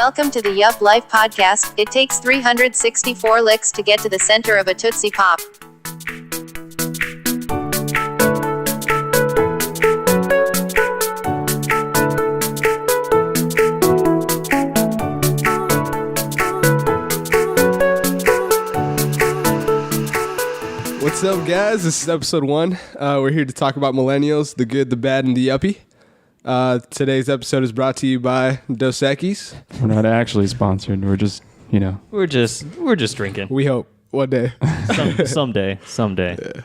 Welcome to the Yup Life podcast. It takes 364 licks to get to the center of a Tootsie Pop. What's up, guys? This is episode 1. We're here to talk about millennials, the good, the bad, and the yuppie. Today's episode is brought to you by Dos Equis. We're not actually sponsored. We're just, We're just drinking. We hope one day. Someday. Yeah.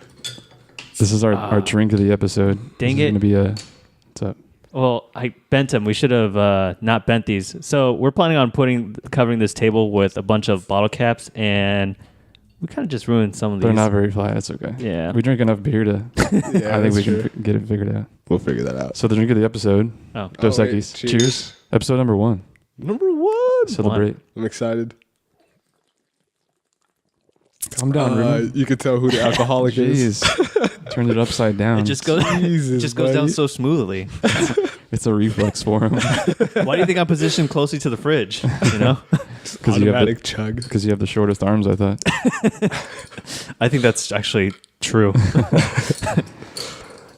This is our drink of the episode. Dang this it. Is gonna be what's up? Well, I bent them. We should have not bent these. So we're planning on covering this table with a bunch of bottle caps, and we kind of just ruined some of these. They're not very fly. That's okay. Yeah. We drink enough beer to. Yeah, I think we true. can get it figured out. We'll figure that out. So the drink of the episode. Oh. Dos wait, Equis. cheers. Episode number 1. Number 1. Celebrate. I'm excited. Calm down, Ruben. You can tell who the alcoholic is. Jeez. Turned it upside down. It just goes. Jesus, just goes down buddy. so smoothly. It's a reflex for him. Why do you think I'm positioned closely to the fridge? Because you have chug. Because you have the shortest arms, I thought. I think that's actually true.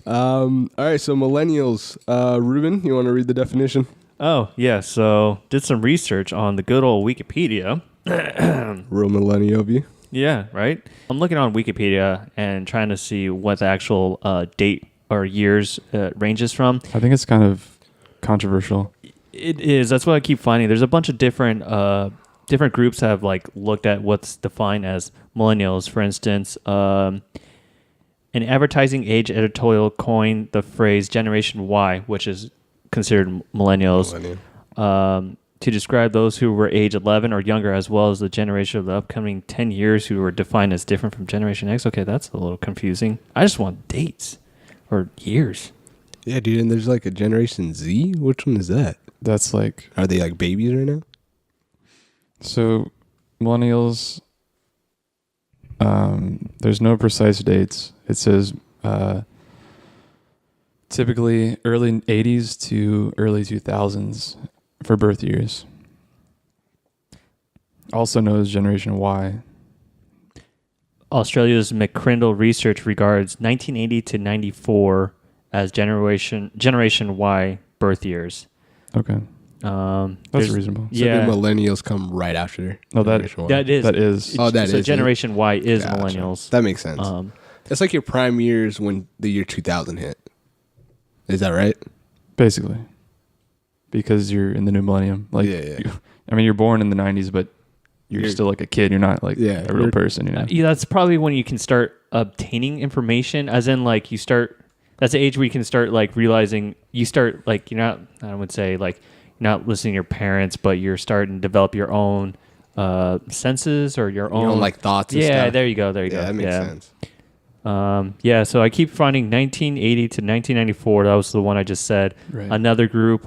All right, so millennials. Ruben, you want to read the definition? Oh yeah. So did some research on the good old Wikipedia. Real millennial of you. Yeah, right? I'm looking on Wikipedia and trying to see what the actual date or years ranges from. I think it's kind of controversial. It is. That's what I keep finding. There's a bunch of different groups have looked at what's defined as millennials. For instance, an advertising age editorial coined the phrase Generation Y, which is considered millennials. To describe those who were age 11 or younger, as well as the generation of the upcoming 10 years who were defined as different from Generation X. Okay, that's a little confusing. I just want dates or years. Yeah, dude, and there's a Generation Z. Which one is that? That's Are they babies right now? So millennials, there's no precise dates. It says typically early 80s to early 2000s for birth years. Also known as Generation Y. Australia's McCrindle research regards 1980 to 94 as Generation Y birth years. Okay. That's reasonable. So Yeah. the millennials come right after. No, Generation Y. That is. That is. Oh, that so is. Generation Y is Gotcha. millennials. That makes sense. It's like your prime years when the year 2000 hit. Is that right? Basically. Because you're in the new millennium. Yeah. You're born in the 90s, but you're still a kid. You're not a real person, Yeah, that's probably when you can start obtaining information, as in you start. That's the age where you can start realizing you start you're not. I would say you're not listening to your parents, but you're starting to develop your own senses or your own thoughts. And yeah, stuff. there you go. Yeah, that makes sense. So I keep finding 1980 to 1994. That was the one I just said. Right. Another group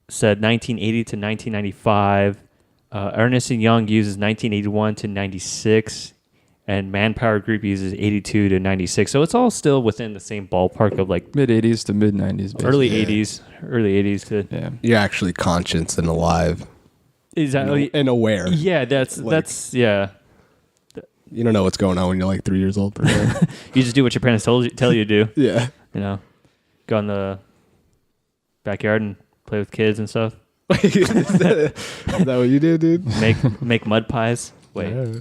said 1980 to 1995. Ernst & Young uses 1981 to 96. And Manpower Group uses 82 to 96. So it's all still within the same ballpark of mid 80s to mid 90s. early Yeah. 80s to... Yeah. You're actually conscious and alive. Exactly. And aware. Yeah, that's... Yeah. You don't know what's going on when you're 3 years old. You just do what your parents tell you to do. Yeah. Go in the backyard and play with kids and stuff. Is that what you did, dude? Make mud pies. Wait. Yeah.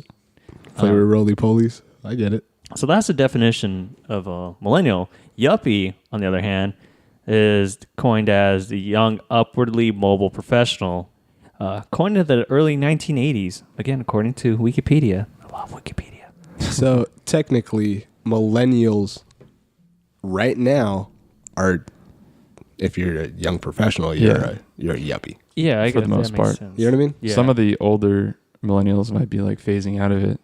Play with roly-polies. I get it. So that's the definition of a millennial. Yuppie, on the other hand, is coined as the young, upwardly mobile professional. Coined in the early 1980s. Again, according to Wikipedia. I love Wikipedia. So technically, millennials right now are, if you're a young professional, you're a yuppie. Yeah, I For guess the most that makes part. sense. You know what I mean? Yeah. Some of the older millennials might be phasing out of it.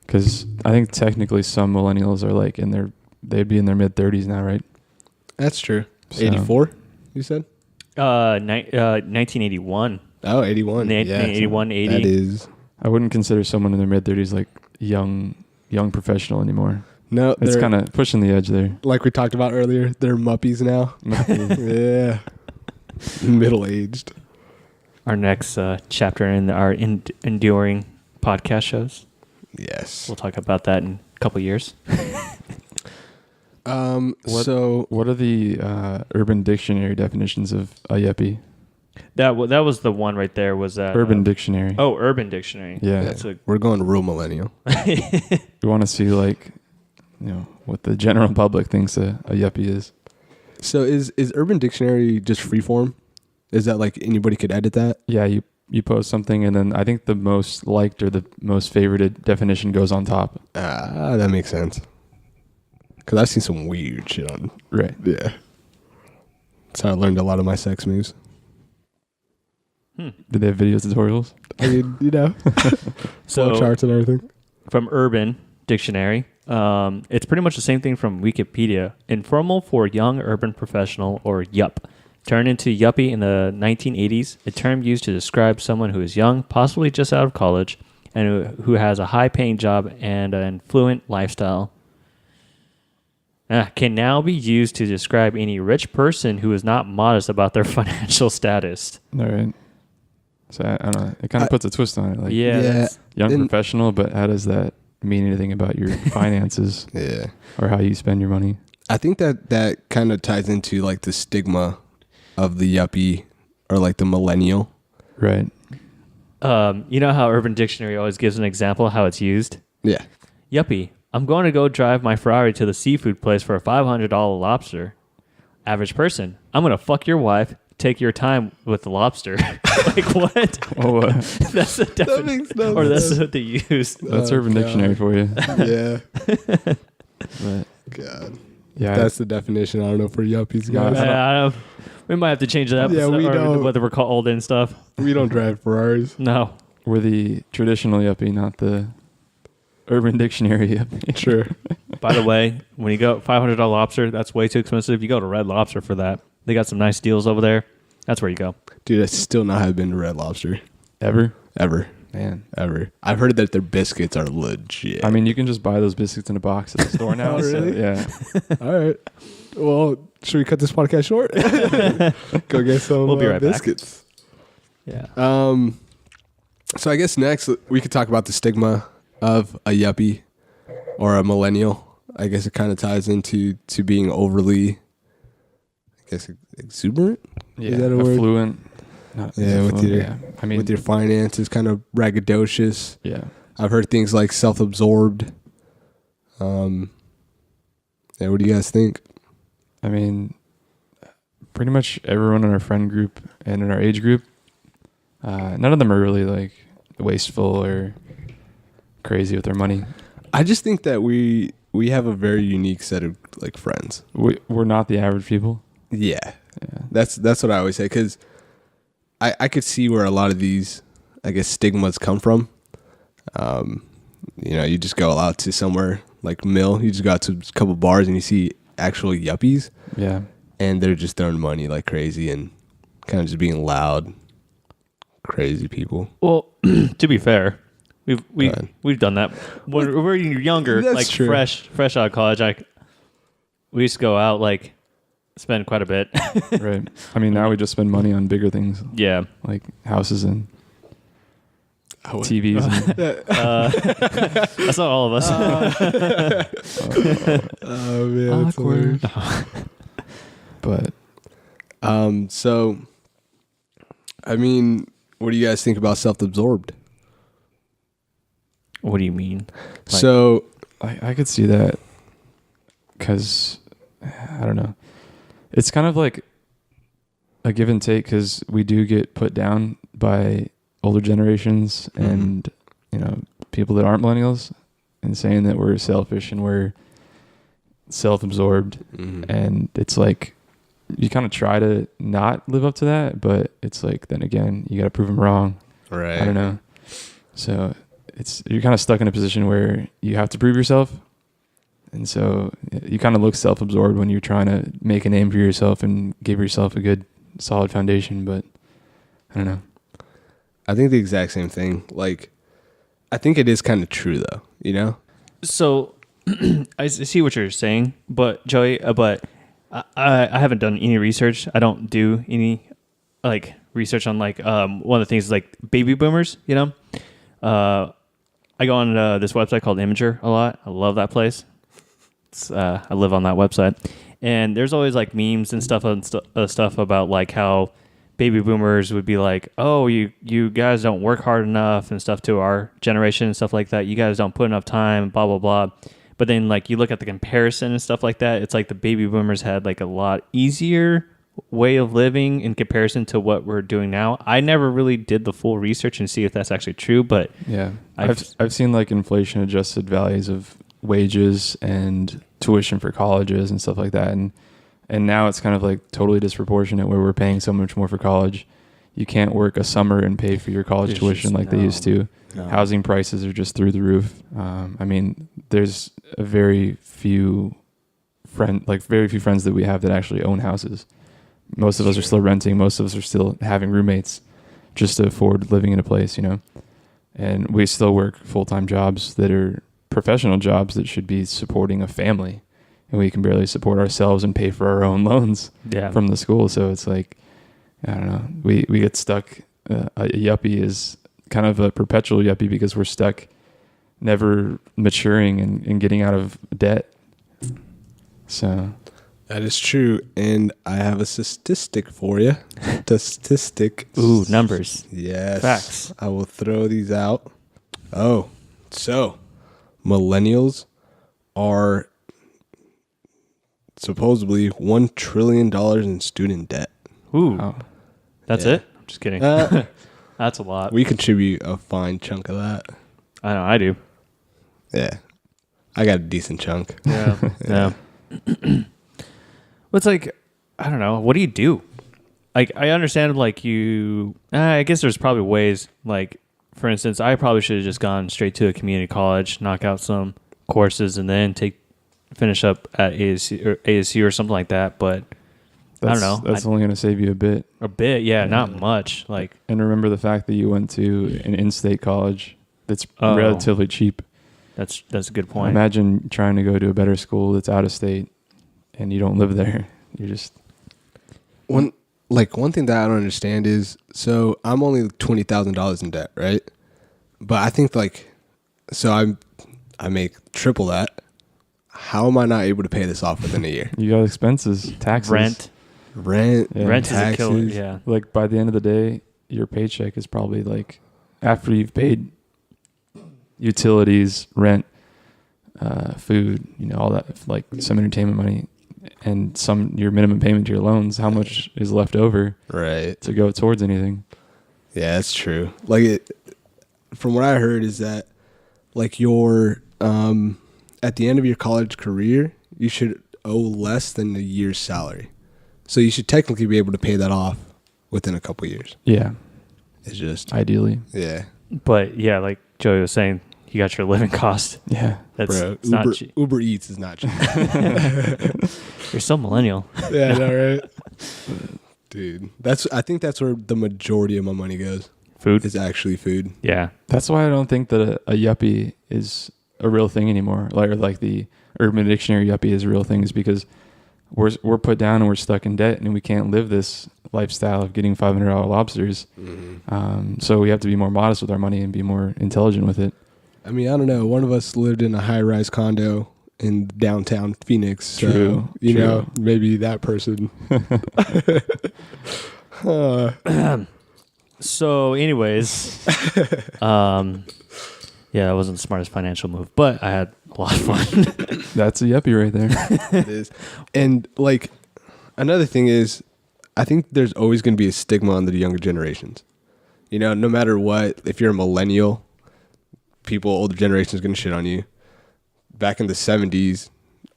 Because I think technically some millennials are they'd be in their mid 30s now, right? That's true. So- 84, you said? 1981. Oh, 81. 1981, 80. That is. I wouldn't consider someone in their mid 30s young professional anymore. No, It's kind of pushing the edge there. like we talked about earlier. They're muppies now. Yeah, middle aged. our next chapter in our enduring podcast shows. Yes. We'll talk about that in a couple years. What are the Urban Dictionary definitions of a yuppie? That was the one right there. Was that Urban Dictionary. Oh, Urban Dictionary. Yeah. We're going real millennial. We want to see what the general public thinks a yuppie is. So is Urban Dictionary just freeform? Is that like anybody could edit that? Yeah, you post something and then I think the most liked or the most favorited definition goes on top. That makes sense. Because I've seen some weird shit on. Right. Yeah. That's how I learned a lot of my sex moves. Did they have video tutorials? I mean, So charts and everything. from Urban Dictionary, it's pretty much the same thing from Wikipedia. Informal for young urban professional, or yup. Turned into yuppie in the 1980s, a term used to describe someone who is young, possibly just out of college, and who has a high-paying job and an affluent lifestyle. Can now be used to describe any rich person who is not modest about their financial status. All right. So I don't know. It kind of puts a twist on it. Like young professional, but how does that mean anything about your finances? Yeah. Or how you spend your money? I think that kind of ties into like the stigma of the yuppie or like the millennial. Right. You know how Urban Dictionary always gives an example of how it's used? Yeah. Yuppie. I'm going to go drive my Ferrari to the seafood place for a $500 lobster. Average person. I'm going to fuck your wife, take your time with the lobster. Like, what? Oh, That's the definition. makes no Or that's sense. what they use. that's Urban Dictionary for you. Yeah. But God. yeah, That's the definition. I don't know for yuppies, No, guys. I don't, we might have to change that. Yeah, we or don't. whether we're called and stuff. We don't drive Ferraris. No. we're the traditional yuppie, not the Urban Dictionary yuppie. Sure. By the way, when you go $500 lobster, that's way too expensive. You go to Red Lobster for that. They got some nice deals over there. That's where you go. Dude, I still not have been to Red Lobster. Ever? Ever. Man. Ever. I've heard that their biscuits are legit. I mean, you can just buy those biscuits in a box at the store now. Oh, really? So, yeah. All right. Well, should we cut this podcast short? Go get some We'll be right back. biscuits. Yeah. So I guess next we could talk about the stigma of a yuppie or a millennial. I guess it kind of ties into being overly, I guess, exuberant. Yeah. Is that a word? Affluent. Not Yeah, with affluent, your yeah. I mean, with your finances, kind of braggadocious. yeah. I've heard things like self-absorbed. Yeah, what do you guys think? I mean, pretty much everyone in our friend group and in our age group, none of them are really like wasteful or crazy with their money. I just think that we have a very unique set of like friends. We're not the average people. Yeah, Yeah. that's what I always say, because I could see where a lot of these, I guess, stigmas come from. You just go out to somewhere like Mill, you just go out to a couple bars and you see actual yuppies, Yeah. and they're just throwing money like crazy and kind of just being loud, crazy people. Well, to be fair, we've ahead. done that when we were younger, That's like true. fresh out of college. We used to go out, like, spend quite a bit. Right. I mean, now we just spend money on bigger things Yeah. like houses and Oh, TVs. And, That's not all of us. Oh man, that's hilarious. but So, I mean, what do you guys think about self-absorbed? What do you mean? So, I could see that because I don't know. It's kind of like a give and take because we do get put down by older generations and people that aren't millennials and saying that we're selfish and we're self-absorbed, and it's like you kind of try to not live up to that, but it's like then again you got to prove them wrong. right. I don't know. So you're kind of stuck in a position where you have to prove yourself. And so you kind of look self-absorbed when you're trying to make a name for yourself and give yourself a good solid foundation. But I don't know. I think the exact same thing. Like, I think it is kind of true though, So I see what you're saying, but Joey, but I haven't done any research. I don't do any like research on like one of the things is like baby boomers. You know, I go on this website called Imager a lot. I love that place. I live on that website, and there's always like memes and stuff about like how baby boomers would be like, oh, you guys don't work hard enough and stuff to our generation and stuff like that. You guys don't put enough time, blah blah blah. But then like you look at the comparison and stuff like that, it's like the baby boomers had like a lot easier way of living in comparison to what we're doing now. I never really did the full research and see if that's actually true, but yeah, I've seen like inflation adjusted values of wages and tuition for colleges and stuff like that, and now it's kind of like totally disproportionate where we're paying so much more for college. You can't work a summer and pay for your college tuition like they used to. No. Housing prices are just through the roof. I mean, there's a very few friends that we have that actually own houses. Most of us are still renting. Most of us are still having roommates just to afford living in a place, you know. And we still work full-time jobs that are professional jobs that should be supporting a family. And we can barely support ourselves and pay for our own loans from the school. So it's like, I don't know, we get stuck. A yuppie is kind of a perpetual yuppie because we're stuck never maturing and getting out of debt. So that is true. And I have a statistic for you. Statistics. Ooh, numbers. Yes. Facts. I will throw these out. Oh, so millennials are supposedly $1 trillion in student debt. Ooh. Oh. That's it? I'm just kidding. That's a lot. We contribute a fine chunk of that. I know, I do. Yeah. I got a decent chunk. Yeah. Yeah. Well, it's like, I don't know. What do you do? Like, I understand, like, I guess there's probably ways, like, for instance, I probably should have just gone straight to a community college, knock out some courses, and then finish up at ASU or something like that. But I don't know. That's only going to save you a bit. A bit, yeah, not much. Like, and remember the fact that you went to an in-state college that's relatively cheap. That's a good point. Imagine trying to go to a better school that's out of state, and you don't live there. You're just one thing that I don't understand is, so I'm only $20,000 in debt, right? But I think I make triple that. How am I not able to pay this off within a year? You got expenses, taxes, rent, rent taxes. is a killer. Yeah, like by the end of the day, your paycheck is probably like, after you've paid utilities, rent, food, you know, all that, like some entertainment money, and your minimum payment to your loans, how much is left over, right, to go towards anything? Yeah, that's true. Like from what I heard is that, like, your at the end of your college career, you should owe less than a year's salary. So you should technically be able to pay that off within a couple years. Yeah. It's just ideally. Yeah. But yeah, like Joey was saying, you got your living cost. Yeah. That's Bro, not cheap. Uber Eats is not cheap. You're so millennial. Yeah, I know, right? Dude, I think that's where the majority of my money goes. Food is actually food. Yeah. That's why I don't think that a yuppie is a real thing anymore. Like the Urban Dictionary yuppie is a real thing, is because we're put down and we're stuck in debt and we can't live this lifestyle of getting $500 lobsters. Mm-hmm. So we have to be more modest with our money and be more intelligent with it. I mean, I don't know. One of us lived in a high-rise condo in downtown Phoenix. So, True. You know, maybe that person. So anyways, yeah, that wasn't the smartest financial move, but I had a lot of fun. That's a yuppie right there. It is. And like, another thing is, I think there's always going to be a stigma on the younger generations. You know, no matter what, if you're a millennial, older generation is going to shit on you. Back in the 70s,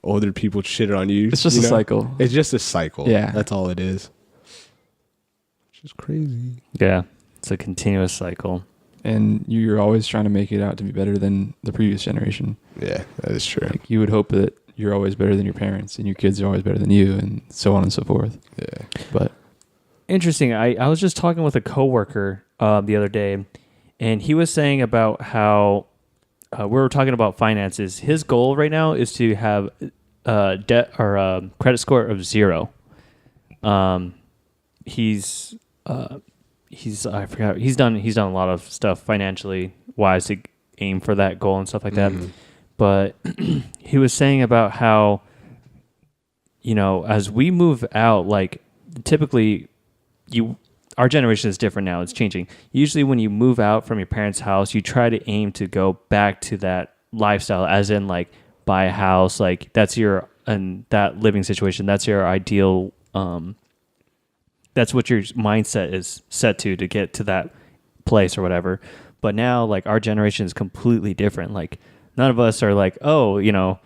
older people shitted on you. It's just a cycle. It's just a cycle. Yeah. That's all it is. Which is crazy. Yeah. It's a continuous cycle. And you're always trying to make it out to be better than the previous generation. Yeah, that is true. Like, you would hope that you're always better than your parents and your kids are always better than you, and so on and so forth. Yeah. But interesting. I was just talking with a coworker the other day, and he was saying about how we were talking about finances. His goal right now is to have debt or credit score of 0. He's I forgot he's done a lot of stuff financially wise to aim for that goal and stuff like that. But he was saying about how, you know, as we move out, like typically our generation is different now. It's changing. Usually when you move out from your parents' house, you try to aim to go back to that lifestyle, as in like buy a house, like that's that living situation. That's your ideal, that's what your mindset is set to get to that place or whatever. But now like our generation is completely different. Like none of us are like, oh, you know,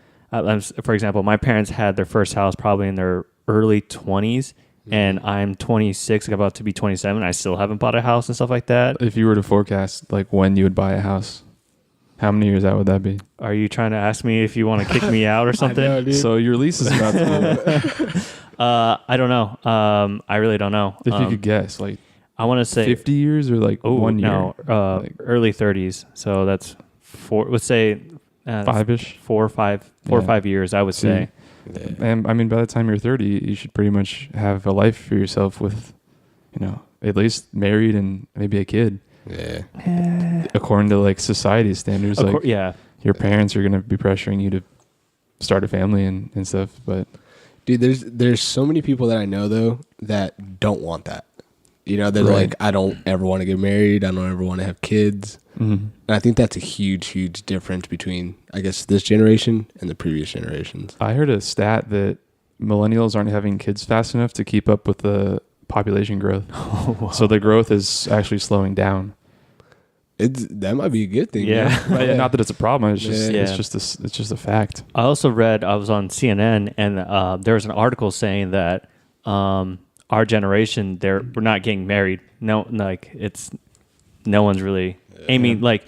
for example, my parents had their first house probably in their early 20s. And I'm 26, about to be 27. I still haven't bought a house and stuff like that. If you were to forecast like when you would buy a house, how many years out would that be? Are you trying to ask me if you want to kick me out or something? I know, dude. So your lease is about to I don't know. I really don't know. if you could guess, like I want to say 50 years or like 1 year? No, Like early 30s. So that's let's say 5-ish. 4 or 5 years, I would say. And I mean, by the time you're 30, you should pretty much have a life for yourself with, you know, at least married and maybe a kid. Yeah. According to like society's standards, like Yeah. your parents are going to be pressuring you to start a family and stuff. But Dude, there's so many people that I know though that don't want that. You know, they're Right. like, I don't ever want to get married. I don't ever want to have kids. mm-hmm. And I think that's a huge difference between, I guess, this generation and the previous generations. I heard a stat that millennials aren't having kids fast enough to keep up with the population growth. So the growth is actually slowing down. That might be a good thing. Yeah. you know? Right? Not that it's a problem. It's just Yeah. it's just a fact. I also read, I was on CNN, and there was an article saying that our generation, we're not getting married. No, like no one's really aiming. Like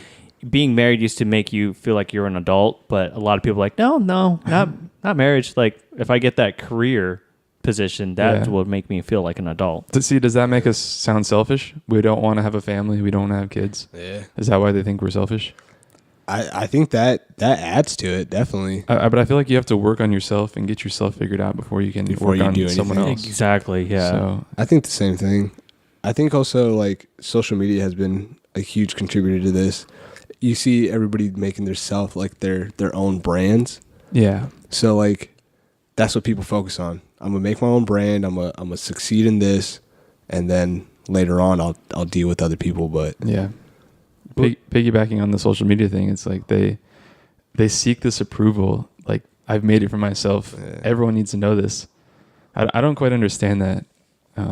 being married used to make you feel like you're an adult, but a lot of people are like, no, not marriage. Like if I get that career position, that will make me feel like an adult. Does that make us sound selfish? We don't want to have a family. We don't want to have kids. Yeah. Is that why they think we're selfish? I think that adds to it, definitely. But I feel like you have to work on yourself and get yourself figured out before you can work you on do someone anything. else. Exactly. Yeah. So I think the same thing. I think also like social media has been a huge contributor to this. You see everybody making their own brands. yeah, So like that's what people focus on. I'm gonna make my own brand. I'm gonna succeed in this, and then later on I'll deal with other people. But yeah. Piggybacking on the social media thing, it's like they seek this approval. Like I've made it for myself. Yeah. Everyone needs to know this. I don't quite understand that. I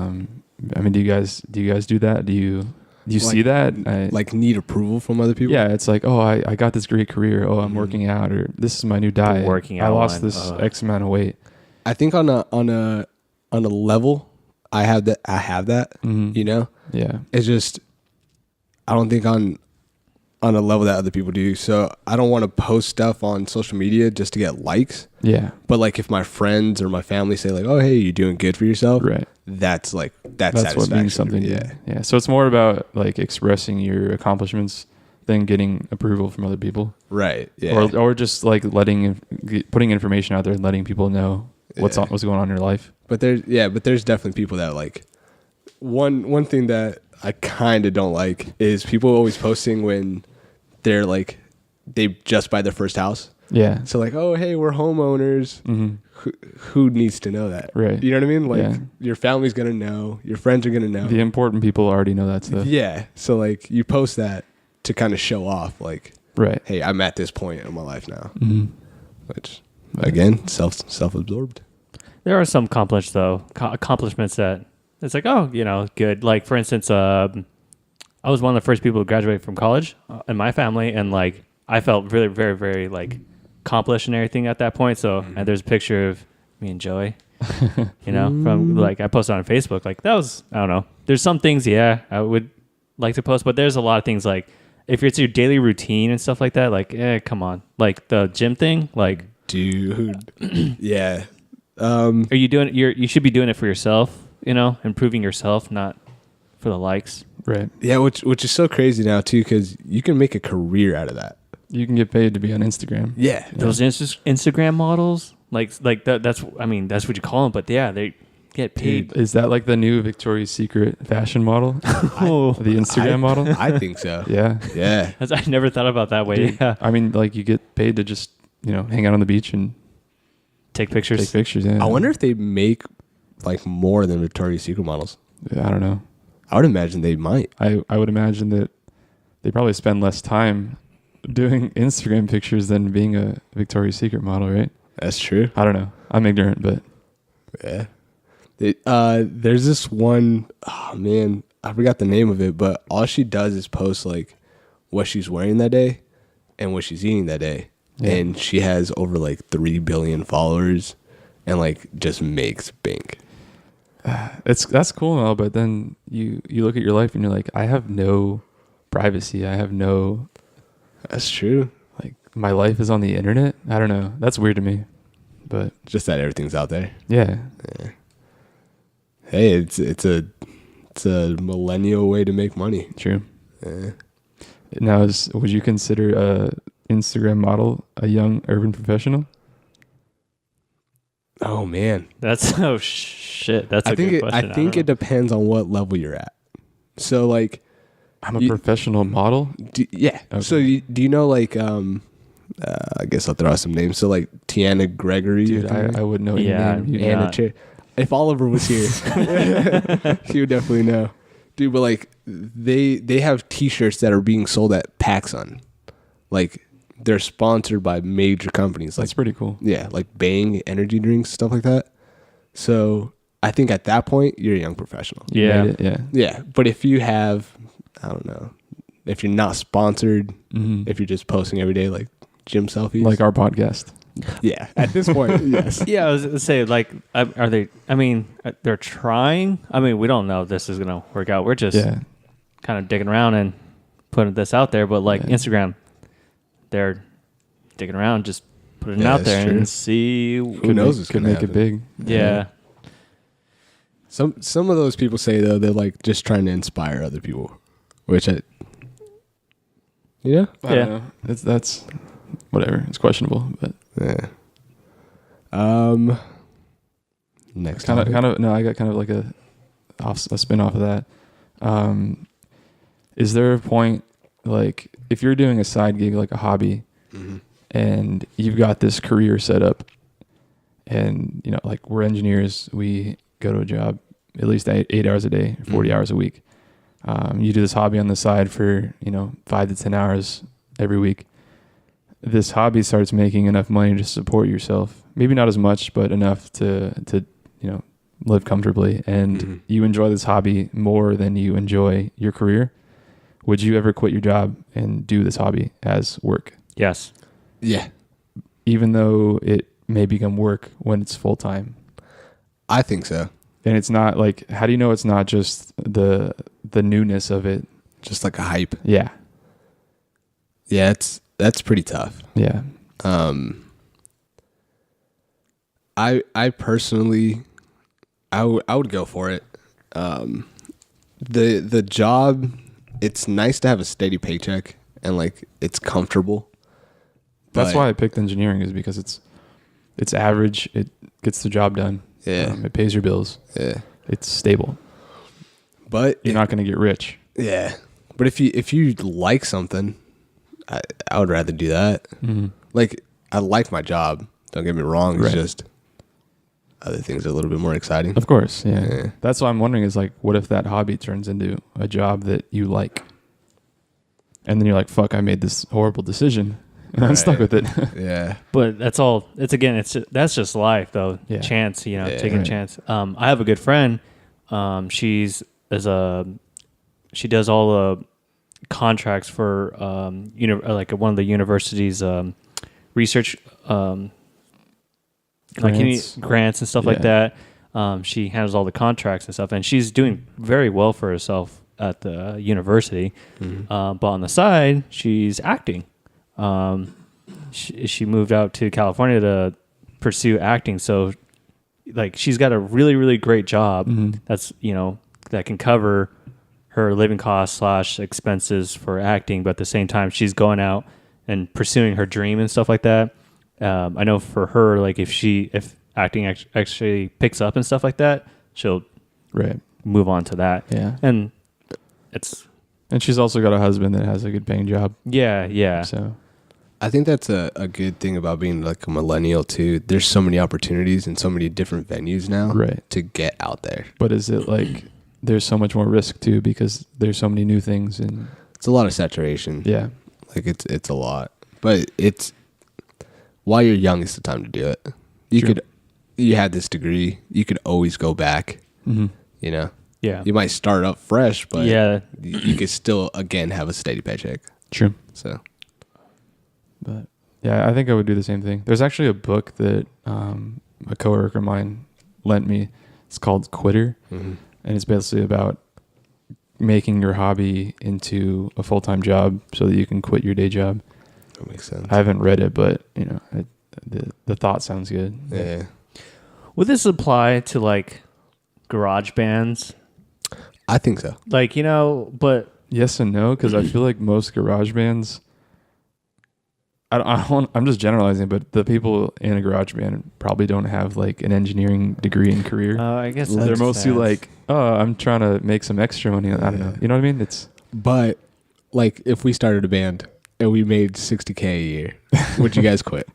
mean, do you guys do that? Do you see that? like need approval from other people. Yeah, it's like, oh, I got this great career. Oh, I'm working out, or this is my new diet. working I out lost one. this X amount of weight. I think on a level, I have that. Mhm. You know, Yeah, it's just I don't think on a level that other people do. So I don't want to post stuff on social media just to get likes. yeah, But like if my friends or my family say like, "Oh, hey, you're doing good for yourself," right. that's That's satisfaction what means to something. me. Yeah, yeah. So it's more about like expressing your accomplishments than getting approval from other people, Right. Yeah. or just like putting information out there and letting people know what's Yeah. what's going on in your life. But there's definitely people that like one thing that I kind of don't like is people always posting when they're like they just buy their first house. Yeah. So like, oh hey, we're homeowners. Mm-hmm. Who needs to know that? Right. You know what I mean? Like Yeah. your family's gonna know, your friends are gonna know. The important people already know that stuff. Yeah. So like you post that to kind of show off, like, Right. hey, I'm at this point in my life now. Mm-hmm. Which again, self-absorbed. There are some accomplishments that it's like, oh, you know, good. Like for instance, I was one of the first people to graduate from college in my family, and like I felt really, very, very like accomplished and everything at that point. So, and there's a picture of me and Joey, you know, from like I posted on Facebook. Like that was, I don't know. There's some things, yeah, I would like to post, but there's a lot of things like if it's your daily routine and stuff like that, like, come on, like the gym thing, like, Dude. Yeah. are you doing it? You should be doing it for yourself, you know, improving yourself, not for the likes. Right. Yeah, which is so crazy now too, because you can make a career out of that. You can get paid to be on Instagram. Yeah, Those Instagram models, like that. That's what you call them. But yeah, get paid. Is that like the new Victoria's Secret fashion model? The Instagram model? I think so. Yeah. Yeah. I never thought about that way. Dude, Yeah. I mean, like you get paid to just, hang out on the beach and Take pictures. take pictures. Yeah. I wonder if they make like more than Victoria's Secret models. I don't know. I would imagine they might. I would imagine that they probably spend less time doing Instagram pictures than being a Victoria's Secret model, right? That's true. I don't know. I'm ignorant, but Yeah. There's this one, oh man, I forgot the name of it, but all she does is post like what she's wearing that day and what she's eating that day. Yeah. And she has over like 3 billion followers and like just makes bank. that's cool and all, but then you look at your life and you're like, I have no privacy. I have no, That's true. like, my life is on the internet. I don't know. That's weird to me, but Just that everything's out there. yeah. Hey, it's a millennial way to make money. True. Yeah. Now, would you consider a Instagram model a young urban professional? Oh man. That's shit. That's a I think good question. I think it depends on what level you're at. So like I'm a professional model. yeah. Okay. So do you know like I guess I'll throw out some names. So like Tiana Gregory. Dude, I would know any Yeah, name. yeah. Anna Cher. If Oliver was here, he would definitely know. Dude, but like they have T-shirts that are being sold at PacSun. Like they're sponsored by major companies. Like That's pretty cool. yeah, like Bang energy drinks, stuff like that. So I think at that point you're a young professional. Yeah. Made it, yeah. Yeah, but if you have, I don't know, if you're not sponsored, Mhm. if you're just posting every day like gym selfies, Like our podcast. yeah, at this point, yes. Yeah, I was gonna say, like, are they? I mean, they're trying. I mean, we don't know if this is gonna work out. We're just Yeah. kind of digging around and putting this out there. But like Yeah. Instagram, they're digging around, just putting it Yeah, out that's there true. and see. Who knows what's Could gonna make it happen. big. Yeah, Some of those people say though they're like just trying to inspire other people, which I I Yeah. don't know. That's whatever. It's questionable, but yeah. Next kind topic. of. No, I got kind of like a spin off of that. Is there a point, like, if you're doing a side gig, like a hobby, Mhm. and you've got this career set up, and like we're engineers, we go to a job at least 8 hours a day, 40 Mhm. hours a week. You do this hobby on the side for 5 to 10 hours every week. This hobby starts making enough money to support yourself. Maybe not as much, but enough to live comfortably. And Mhm. you enjoy this hobby more than you enjoy your career. Would you ever quit your job and do this hobby as work, yes, Yeah, even though it may become work when it's full time? I think so. And it's not like, how do you know it's not just the newness of it? Just like a hype. Yeah. Yeah, that's pretty tough. Yeah. I personally, I would go for it. The job, it's nice to have a steady paycheck and like it's comfortable. That's But- why I picked engineering, is because it's average. It gets the job done. Yeah. It pays your bills. Yeah, It's stable. but You're not going to get rich. yeah, but if you like something, I would rather do that. Mm-hmm. Like I like my job. Don't get me wrong. It's Right. just other things are a little bit more exciting. Of course. Yeah. Yeah. That's what I'm wondering, is like, what if that hobby turns into a job that you like? And then you're like, fuck, I made this horrible decision and I'm stuck Right. with it. Yeah, but that's all. That's just life, though. Yeah. Chance, Yeah. taking a Right. chance. I have a good friend. She does all the contracts for like one of the university's research Grants. grants and stuff like Yeah. that. She handles all the contracts and stuff, and she's doing very well for herself at the university. But on the side, she's acting. She moved out to California to pursue acting, so like she's got a really, really great job that's that can cover her living costs / expenses for acting, but at the same time she's going out and pursuing her dream and stuff like that. I know for her, like if acting actually picks up and stuff like that, she'll Right. move on to that. Yeah. And she's also got a husband that has a good paying job. yeah. So I think that's a good thing about being like a millennial too. There's so many opportunities and so many different venues now Right. to get out there. but is it like there's so much more risk too because there's so many new things and It's a lot of saturation. yeah. Like it's a lot. But it's while you're young is the time to do it. You had this degree, you could always go back, Mm-hmm. you know. Yeah. You might start up fresh, but Yeah. you could still again have a steady paycheck. True. So But yeah, I think I would do the same thing. There's actually a book that a coworker of mine lent me. It's called Quitter, and it's basically about making your hobby into a full-time job so that you can quit your day job. that makes sense. I haven't read it, but the thought sounds good. Yeah. Would this apply to like garage bands? I think so. Like, but Yes and no, because I feel like most garage bands. I'm just generalizing, but the people in a garage band probably don't have like an engineering degree and career. I guess that They're makes mostly sense. like, oh, I'm trying to make some extra money. I don't know. You know what I mean? It's But like if we started a band and we made $60K a year, would you guys quit?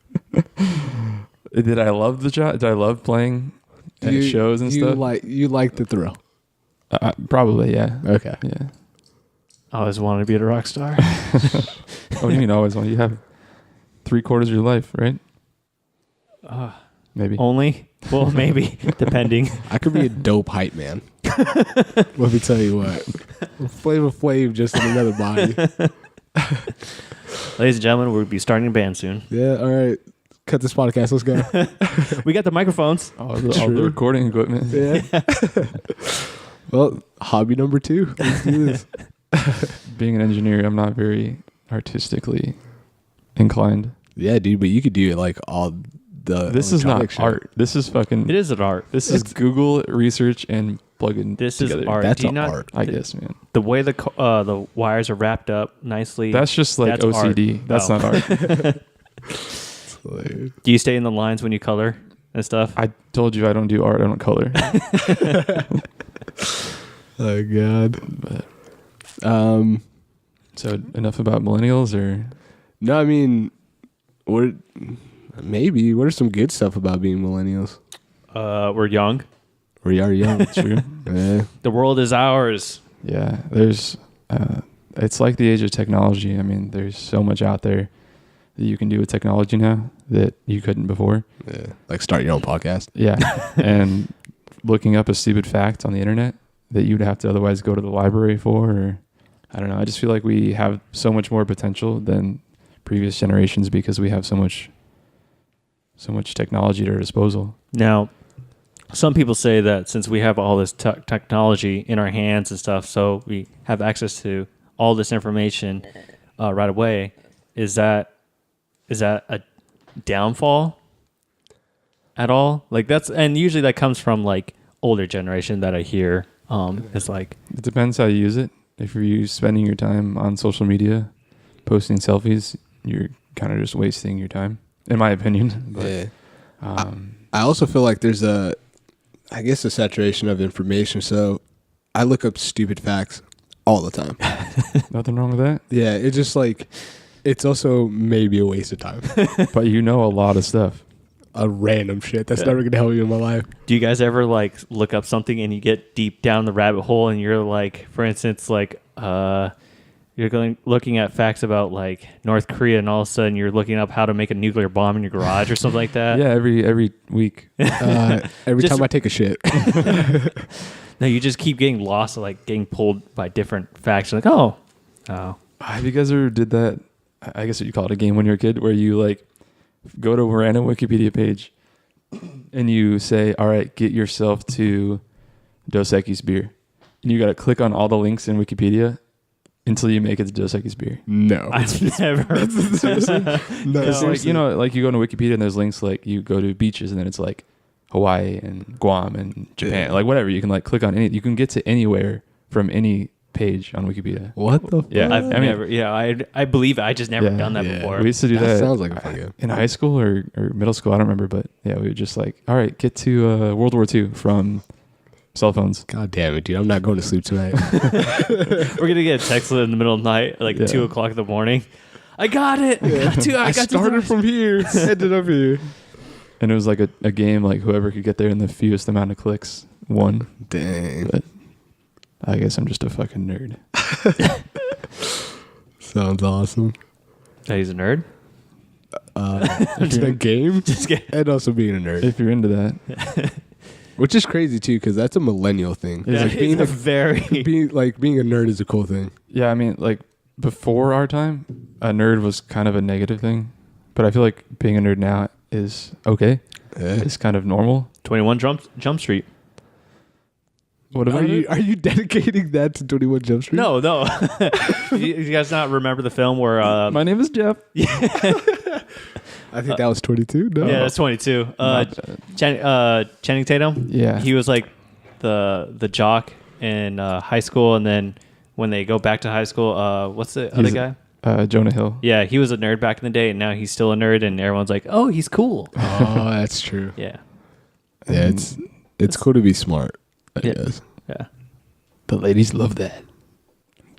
did I love the job? Did I love playing at shows and stuff? You like the thrill. Probably, yeah. Okay. Yeah. I always wanted to be a rock star. What do you mean always want? You have 3/4 of your life, right? Maybe. Only? Well, maybe, depending. I could be a dope hype man. Let me tell you what. Flavor Flav just in another body. Ladies and gentlemen, we'll be starting a band soon. Yeah, all right. Cut this podcast. Let's go. We got the microphones. all the True. recording equipment. Yeah. Well, hobby number 2. Let's do this. Being an engineer, I'm not very artistically inclined. Yeah, dude, but you could do it like all the. This is not electronic shit. art. This is fucking. It is an art. This is Google research and plugging This together. is art. That's Do you an not- art. I guess, man. The way the wires are wrapped up nicely. That's just like That's OCD. art. That's Oh. not art. Do you stay in the lines when you color and stuff? I told you I don't do art. I don't color. Oh God. But Um. so enough about millennials, or No, I mean, what are some good stuff about being millennials? We're young. We are young. true. Yeah. The world is ours. Yeah, there's. It's like the age of technology. I mean, there's so much out there that you can do with technology now that you couldn't before. Yeah. Like start your own podcast. Yeah, and looking up a stupid fact on the internet that you'd have to otherwise go to the library for, or I don't know. I just feel like we have so much more potential than previous generations because we have so much technology at our disposal. Now, some people say that since we have all this technology in our hands and stuff, so we have access to all this information right away. Is that a downfall at all? Like and usually that comes from like older generation that I hear. It's like It depends how you use it. If you're spending your time on social media, posting selfies, you're kind of just wasting your time, in my opinion. But, Yeah. um, I also feel like there's a saturation of information. So I look up stupid facts all the time. nothing wrong with that. Yeah. It's just like, it's also maybe a waste of time. But you know a lot of stuff. A random shit that's never going to help you in my life. do you guys ever like look up something and you get deep down the rabbit hole and you're like, for instance, like you're looking at facts about like North Korea and all of a sudden you're looking up how to make a nuclear bomb in your garage or something like that? Yeah, every week. Every Just- time I take a shit. No, you just keep getting lost, like getting pulled by different facts. You're like, oh. Have you guys ever did that? I guess what you call it a game when you're a kid, where you like go to a random Wikipedia page and you say, all right, get yourself to Dos Equis beer. And you got to click on all the links in Wikipedia until you make it to Dos Equis beer. No. I've never. Seriously? No. It's like, you know, like you go to Wikipedia and there's links like you go to beaches and then it's like Hawaii and Guam and Japan, Yeah. like whatever. You can like click on any, you can get to anywhere from any page on Wikipedia. What the fuck? Yeah, I've I mean- never. Yeah, I believe it. I just never Yeah. done that Yeah. before. We used to do that. Sounds like a fun game. In high school or middle school, I don't remember, but yeah, we would just like, all right, get to World War II from Cell phones. God damn it, dude! I'm not going to sleep tonight. We're gonna get a text in the middle of the night, like 2:00 in the morning. I got it. I started from here, ended up here. And it was like a game, like whoever could get there in the fewest amount of clicks won. Dang. But I guess I'm just a fucking nerd. Sounds awesome. That he's a nerd. The game, Just kidding. and also being a nerd, If you're into that. which is crazy too, because that's a millennial thing. Yeah, Like being it's a very being a nerd is a cool thing. Yeah, I mean, like before our time, a nerd was kind of a negative thing. But I feel like being a nerd now is okay. Yeah. It's kind of normal. 21 Jump Street. What about it? Are you dedicating that to 21 Jump Street? No. you guys not remember the film where? My name is Jeff. I think that was 22. No. Yeah, that's 22. Channing Tatum. Yeah. He was like the jock in high school, and then when they go back to high school, what's the other guy? Jonah Hill. Yeah, he was a nerd back in the day, and now he's still a nerd, and everyone's like, "Oh, he's cool." Oh, that's true. Yeah, Yeah, it's cool to be smart, I Yeah. guess. yeah. The ladies love that.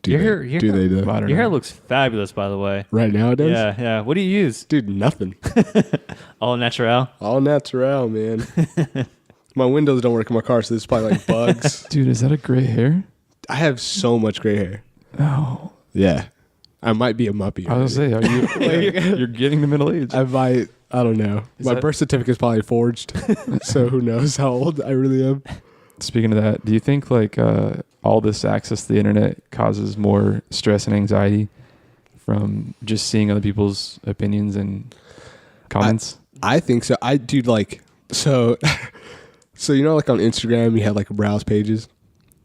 Do Your they, hair- your do hair- they though? I don't Your hair know. looks fabulous, by the way. Right now it does? Yeah. What do you use? Dude, nothing. All natural. All natural, man. My windows don't work in my car, so this is probably like bugs. Dude, is that a gray hair? I have so much gray hair. No. Yeah. I might be a muppy. I was gonna say, are you you're getting the middle age. I might. I don't know. Is My that- birth certificate is probably forged, so who knows how old I really am. Speaking of that, do you think like all this access to the internet causes more stress and anxiety from just seeing other people's opinions and comments? I think so. I do like so. So you know, like on Instagram, you have like browse pages.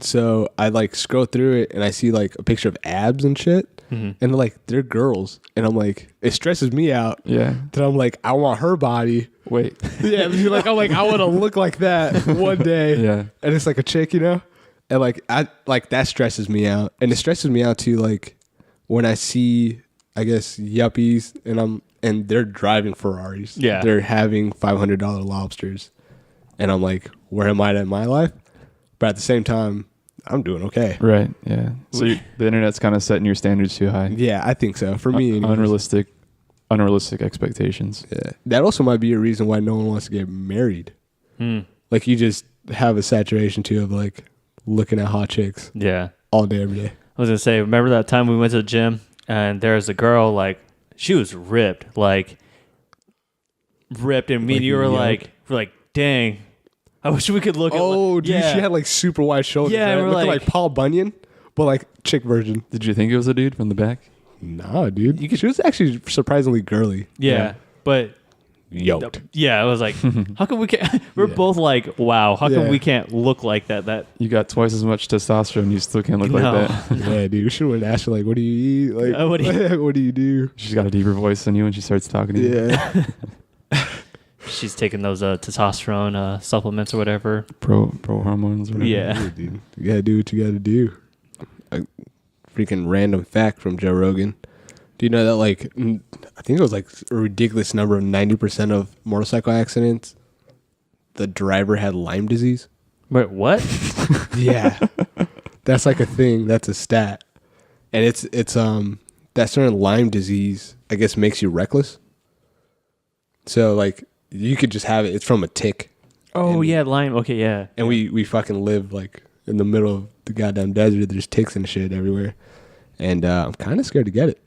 So I like scroll through it and I see like a picture of abs and shit, and like they're girls, and I'm like, it stresses me out. Yeah. That I'm like, I want her body. Wait. Yeah, I'm like I want to look like that one day. Yeah. And it's like a chick, you know, and like I like that stresses me out, and it stresses me out too. Like when I see, I guess yuppies, and they're driving Ferraris. Yeah. They're having $500 lobsters, and I'm like, where am I at in my life? But at the same time, I'm doing okay. Right. Yeah. So the internet's kind of setting your standards too high. Yeah, I think so. For me, anyways. Unrealistic expectations. Yeah. That also might be a reason why no one wants to get married. Like you just have a saturation too of like looking at hot chicks Yeah. all day, every day. I was gonna say, remember that time we went to the gym and there was a girl, like she was ripped, and me and you were yoked? like, dang, I wish we could look at. Oh, dude, yeah. she had like super wide shoulders. Yeah, right? we're Looking like- like Paul Bunyan, but like chick version. Did you think it was a dude from the back? Nah, dude. She was actually surprisingly girly. Yeah, but Yoked. yeah, I was like, how come we can't? We're both like, wow, how come Yeah. we can't look like that? That You got twice as much testosterone. You still can't look No. like that. Yeah, dude. We should have asked her like, what do you eat? Like, What do you- what do you do? She's got a deeper voice than you when she starts talking to you. Yeah. she's taking those testosterone supplements or whatever. Pro hormones. Or whatever. Yeah. Dude. You gotta do what you gotta do. A freaking random fact from Joe Rogan. Do you know that like I think it was like a ridiculous number of 90% of motorcycle accidents, the driver had Lyme disease? Wait, what? Yeah. That's like a thing. That's a stat. And it's that certain Lyme disease, I guess, makes you reckless. So like you could just have it. It's from a tick. Oh And- yeah, Lyme. Okay, yeah. And we fucking live like in the middle of the goddamn desert. There's ticks and shit everywhere. And I'm kind of scared to get it.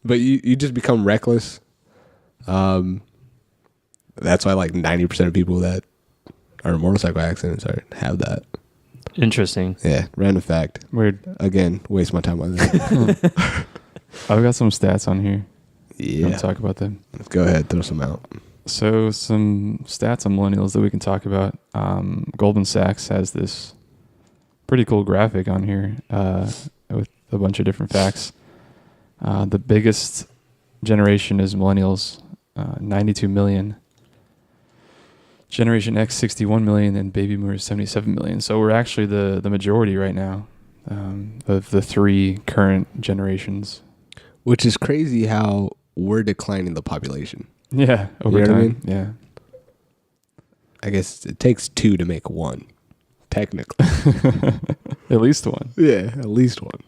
But you just become reckless. That's why like 90% of people that are in motorcycle accidents have that. Interesting. Yeah, random fact. Weird. Again, waste my time on that. I've got some stats on here. Yeah. Let's talk about them. Go ahead, throw some out. So some stats on millennials that we can talk about. Goldman Sachs has this pretty cool graphic on here with a bunch of different facts. The biggest generation is millennials, 92 million. Generation X, 61 million, and baby boomers, 77 million. So we're actually the majority right now of the three current generations. Which is crazy how we're declining the population. Yeah, over You know time. what I mean? Yeah. I guess it takes two to make one. technically. At least one. Yeah, at least one.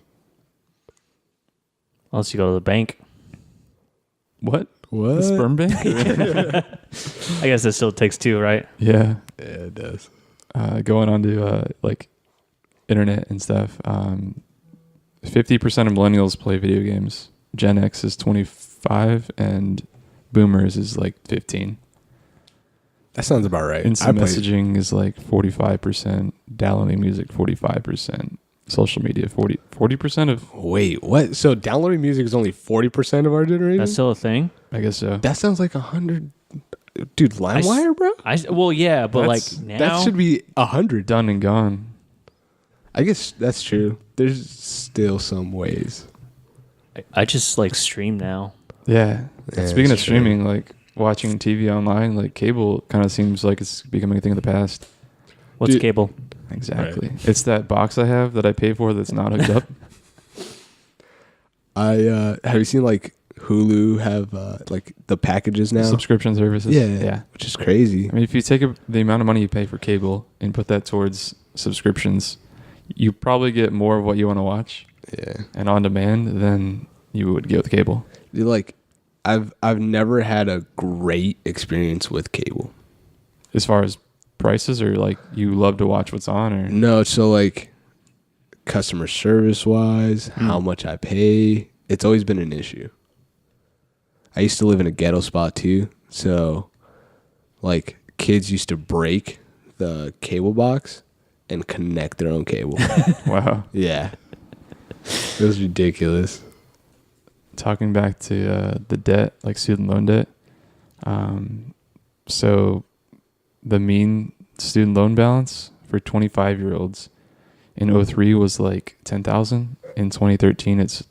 Unless you go to the bank. What? What? The sperm bank? I guess it still takes 2, right? Yeah. Yeah, it does. Going on to like internet and stuff. 50% of millennials play video games. Gen X is 25 and boomers is like 15. That sounds about right. Instant messaging is like 45%. Downloading music 45%. Social media 40% of. Wait, what? So downloading music is only 40% of our generation? That's still a thing? I guess so. That sounds like 100. Dude, LimeWire, bro? Well, yeah, but That's- like now. That should be 100. Done and gone. I guess that's true. There's still some ways. I just like stream now. Yeah. Yeah, Speaking of that's true. streaming, like watching TV online, like cable kind of seems like it's becoming a thing of the past. What's Dude. cable? Exactly. It's that box I have that I pay for that's not hooked up. I have you seen like Hulu have like the packages now? Subscription services. Yeah, Yeah. which is crazy. I mean, if you take the amount of money you pay for cable and put that towards subscriptions, you probably get more of what you want to watch Yeah, and on demand than you would get with cable. dude, like I've never had a great experience with cable. As far as prices, or like you love to watch what's on, or No, so like customer service wise, how much I pay, it's always been an issue. I used to live in a ghetto spot too, so like kids used to break the cable box and connect their own cable. wow. Yeah, it was ridiculous. Talking back to the debt, like student loan debt. So the mean student loan balance for 25-year-olds in 03 was like 10,000. In 2013, it's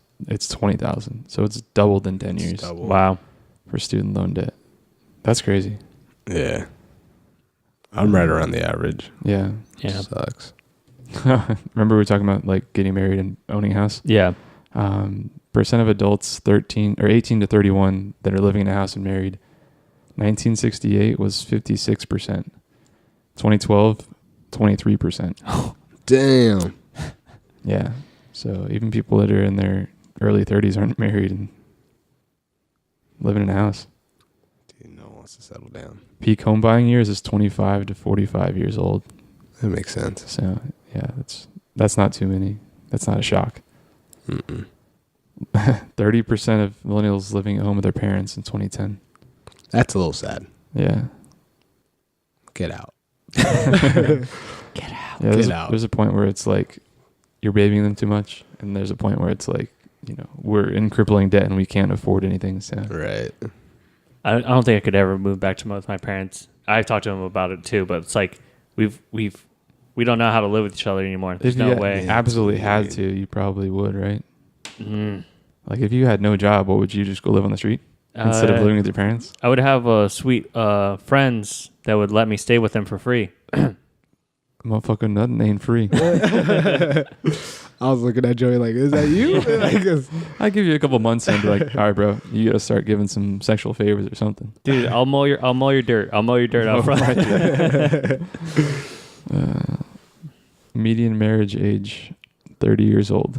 20,000. So it's doubled in 10 years Double. Wow. for student loan debt. That's crazy. Yeah, I'm right around the average. Yeah. Yeah. Sucks. Remember we were talking about like getting married and owning a house? Yeah. Percent of adults 18 to 31 that are living in a house and married. 1968 was 56%. 2012, 23%. Damn. Yeah. So even people that are in their early 30s aren't married and living in a house. Dude, no one wants to settle down. Peak home buying years is 25 to 45 years old. That makes sense. So yeah, that's not too many. That's not a shock. 30% of millennials living at home with their parents in 2010. That's a little sad. Yeah. Get out. Yeah, Get out. There's a point where it's like you're babying them too much, and there's a point where it's like, you know, we're in crippling debt and we can't afford anything. So Right. I don't think I could ever move back to with my parents. I've talked to them about it too, but it's like we don't know how to live with each other anymore. There's if no you way. absolutely had to, you probably would, right? Like if you had no job, what would you just go live on the street instead of living with your parents? I would have sweet friends that would let me stay with them for free. Motherfucker, nothing ain't free. I was looking at Joey like, is that you? I give you a couple months and be like, all right, bro, you gotta start giving some sexual favors or something. Dude, I'll mow your dirt. I'll mow your dirt out front. Median marriage age, 30 years old.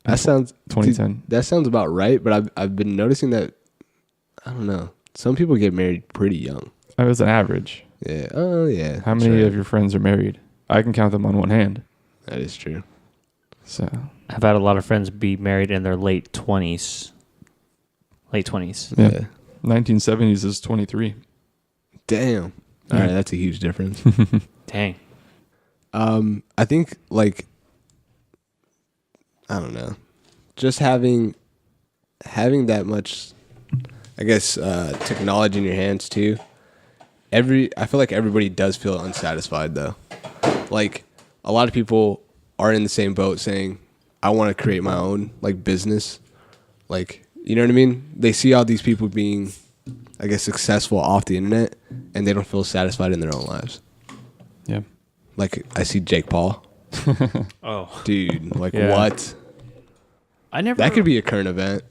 That sounds 2010. dude, that sounds about right, but I've been noticing that I don't know. Some people get married pretty young. That was an average. Yeah. Oh yeah. How that's many right. of your friends are married? I can count them on one hand. That is true. So I've had a lot of friends be married in their late 20s. Late 20s. yeah. 1970s is 23. Damn. All right, that's a huge difference. Dang. I think like I don't know. Just having that much I guess technology in your hands too. I feel like everybody does feel unsatisfied though. Like a lot of people are in the same boat saying, I want to create my own like business. Like, you know what I mean? They see all these people being I guess successful off the internet and they don't feel satisfied in their own lives. Yeah. Like I see Jake Paul. Oh. Dude, like Yeah. what? That That could be a current event.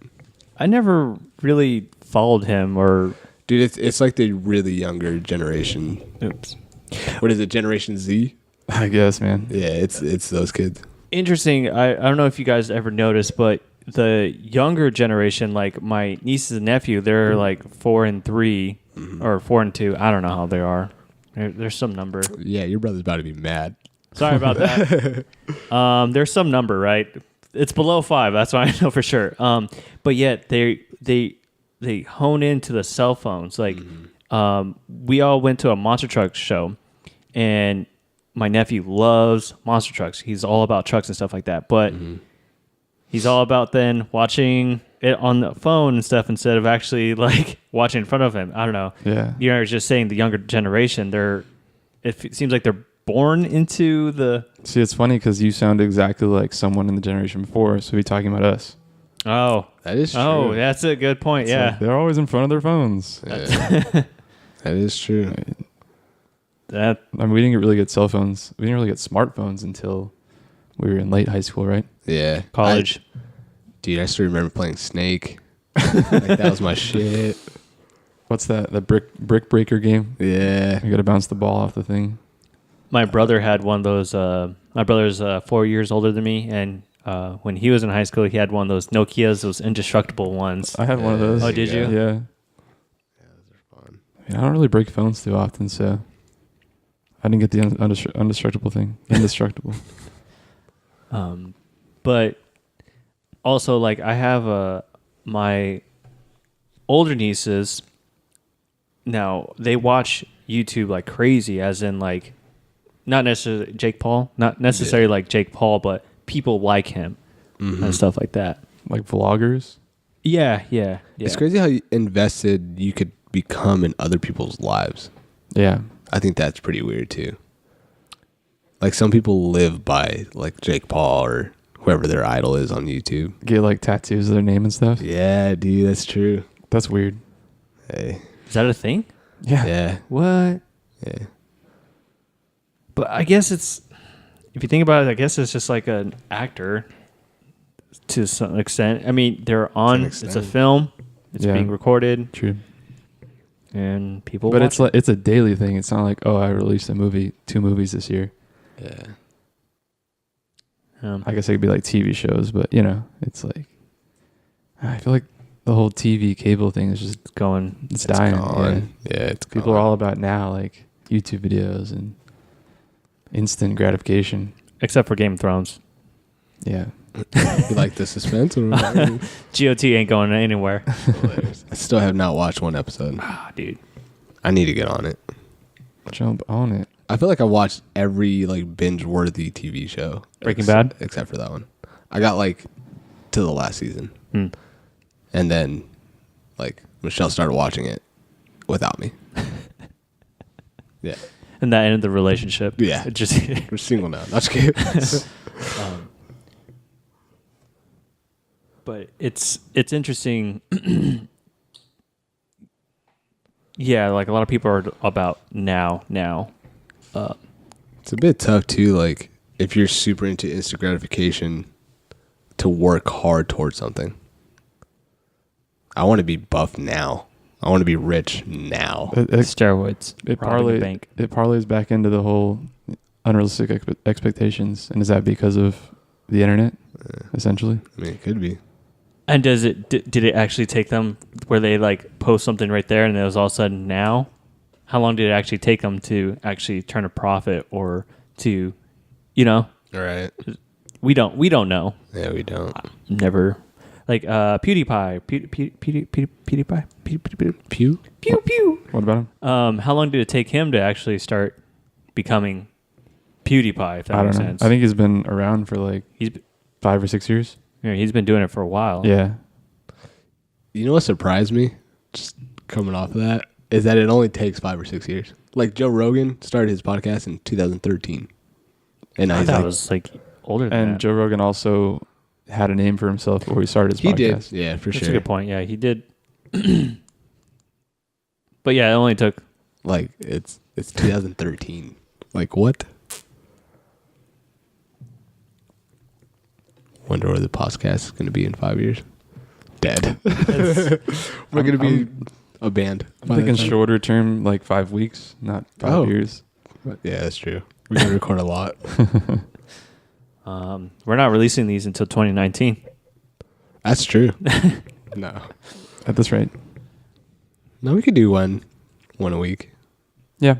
I never really followed him or Dude, it's like the really younger generation. oops. What is it, Generation Z? I guess, man. Yeah, it's those kids. Interesting. I don't know if you guys ever noticed, but the younger generation, like my nieces and nephew, they're like 4 and 3 or 4 and 2. I don't know how they are. There's some number. Yeah, your brother's about to be mad. Sorry about that. There's some number, right? It's below 5. That's what I know for sure. But yet they hone into the cell phones. Like, we all went to a monster truck show, and my nephew loves monster trucks. He's all about trucks and stuff like that. But he's all about then watching it on the phone and stuff instead of actually like watching in front of him. I don't know. Yeah. You know, I was just saying the younger generation, it seems like they're born into the... See, it's funny because you sound exactly like someone in the generation before, so we're talking about us. Oh. That is true. Oh, that's a good point. It's Yeah. like they're always in front of their phones. Yeah. That is true. I mean, we didn't really get cell phones. We didn't really get smartphones until we were in late high school, right? Yeah. College. Dude, I still remember playing Snake. Like, that was my shit. What's that? The brick breaker game? Yeah. You got to bounce the ball off the thing. My brother had one of those. My brother's 4 years older than me, and when he was in high school, he had one of those Nokias, those indestructible ones. I had one of those. Oh, did you? Yeah. Yeah, those are fun. I don't really break phones too often, so I didn't get the indestructible thing. Indestructible. But also, like, I have my older nieces. Now they watch YouTube like crazy, as in like not necessarily Jake Paul, not necessarily like Jake Paul, but people like him and stuff like that. Like vloggers? Yeah. It's crazy how invested you could become in other people's lives. Yeah. I think that's pretty weird too. Like, some people live by like Jake Paul or whoever their idol is on YouTube. Get like tattoos of their name and stuff. Yeah, dude, that's true. That's weird. Hey. Is that a thing? Yeah. Yeah. What? Yeah. But I guess it's, if you think about it, I guess it's just like an actor to some extent. I mean, they're on, it's a film, it's being recorded, True. and people But watch it's like, it's a daily thing. It's not like, oh, I released a movie, 2 movies this year. Yeah. I guess it could be like TV shows, but you know, it's like, I feel like the whole TV cable thing is just going. it's dying. Gone. Yeah, it's People gone. are all about now, like YouTube videos and instant gratification. Except for Game of Thrones. Yeah. You like the suspense? Or whatever? GOT ain't going anywhere. I still have not watched one episode. Ah, dude. I need to get on it. Jump on it. I feel like I watched every like binge-worthy TV show. Breaking Bad? Except for that one. I got like to the last season. And then like Michelle started watching it without me. Yeah. And that ended the relationship. Yeah. It just We're single now. That's good. but it's interesting. Yeah, like a lot of people are about now. It's a bit tough too, like if you're super into instant gratification, to work hard towards something. I want to be buff now. I want to be rich now. Steroids. It robbing the bank. parlays back into the whole unrealistic expectations. And is that because of the internet, essentially? I mean, it could be. And does it did it actually take them where they like post something right there and it was all of a sudden now? How long did it actually take them to actually turn a profit or to, you know? All right. We don't know. Yeah, we don't. Never. Like PewDiePie. Pew? Pew pew. What about him? How long did it take him to actually start becoming PewDiePie? If that I makes don't know. sense. I think he's been around for like he's 5 or 6 years. he's been doing it for a while. Yeah. You know what surprised me? Just coming off of that, is that it only takes 5 or 6 years. Like Joe Rogan started his podcast in 2013. And now I he's thought like, it was like older than And that. Joe Rogan also had a name for himself before he started his he podcast. did. Yeah, for That's sure. a good point. Yeah, he did. But yeah, it only took. Like it's 2013. Like what? Wonder where the podcast is going to be in 5 years. Dead. We're going to be a band. I'm thinking shorter term, like 5 weeks, not 5 Oh. years. Yeah, that's true. We can record a lot. We're not releasing these until 2019. That's true. No. At this rate. No, we could do one a week. Yeah, I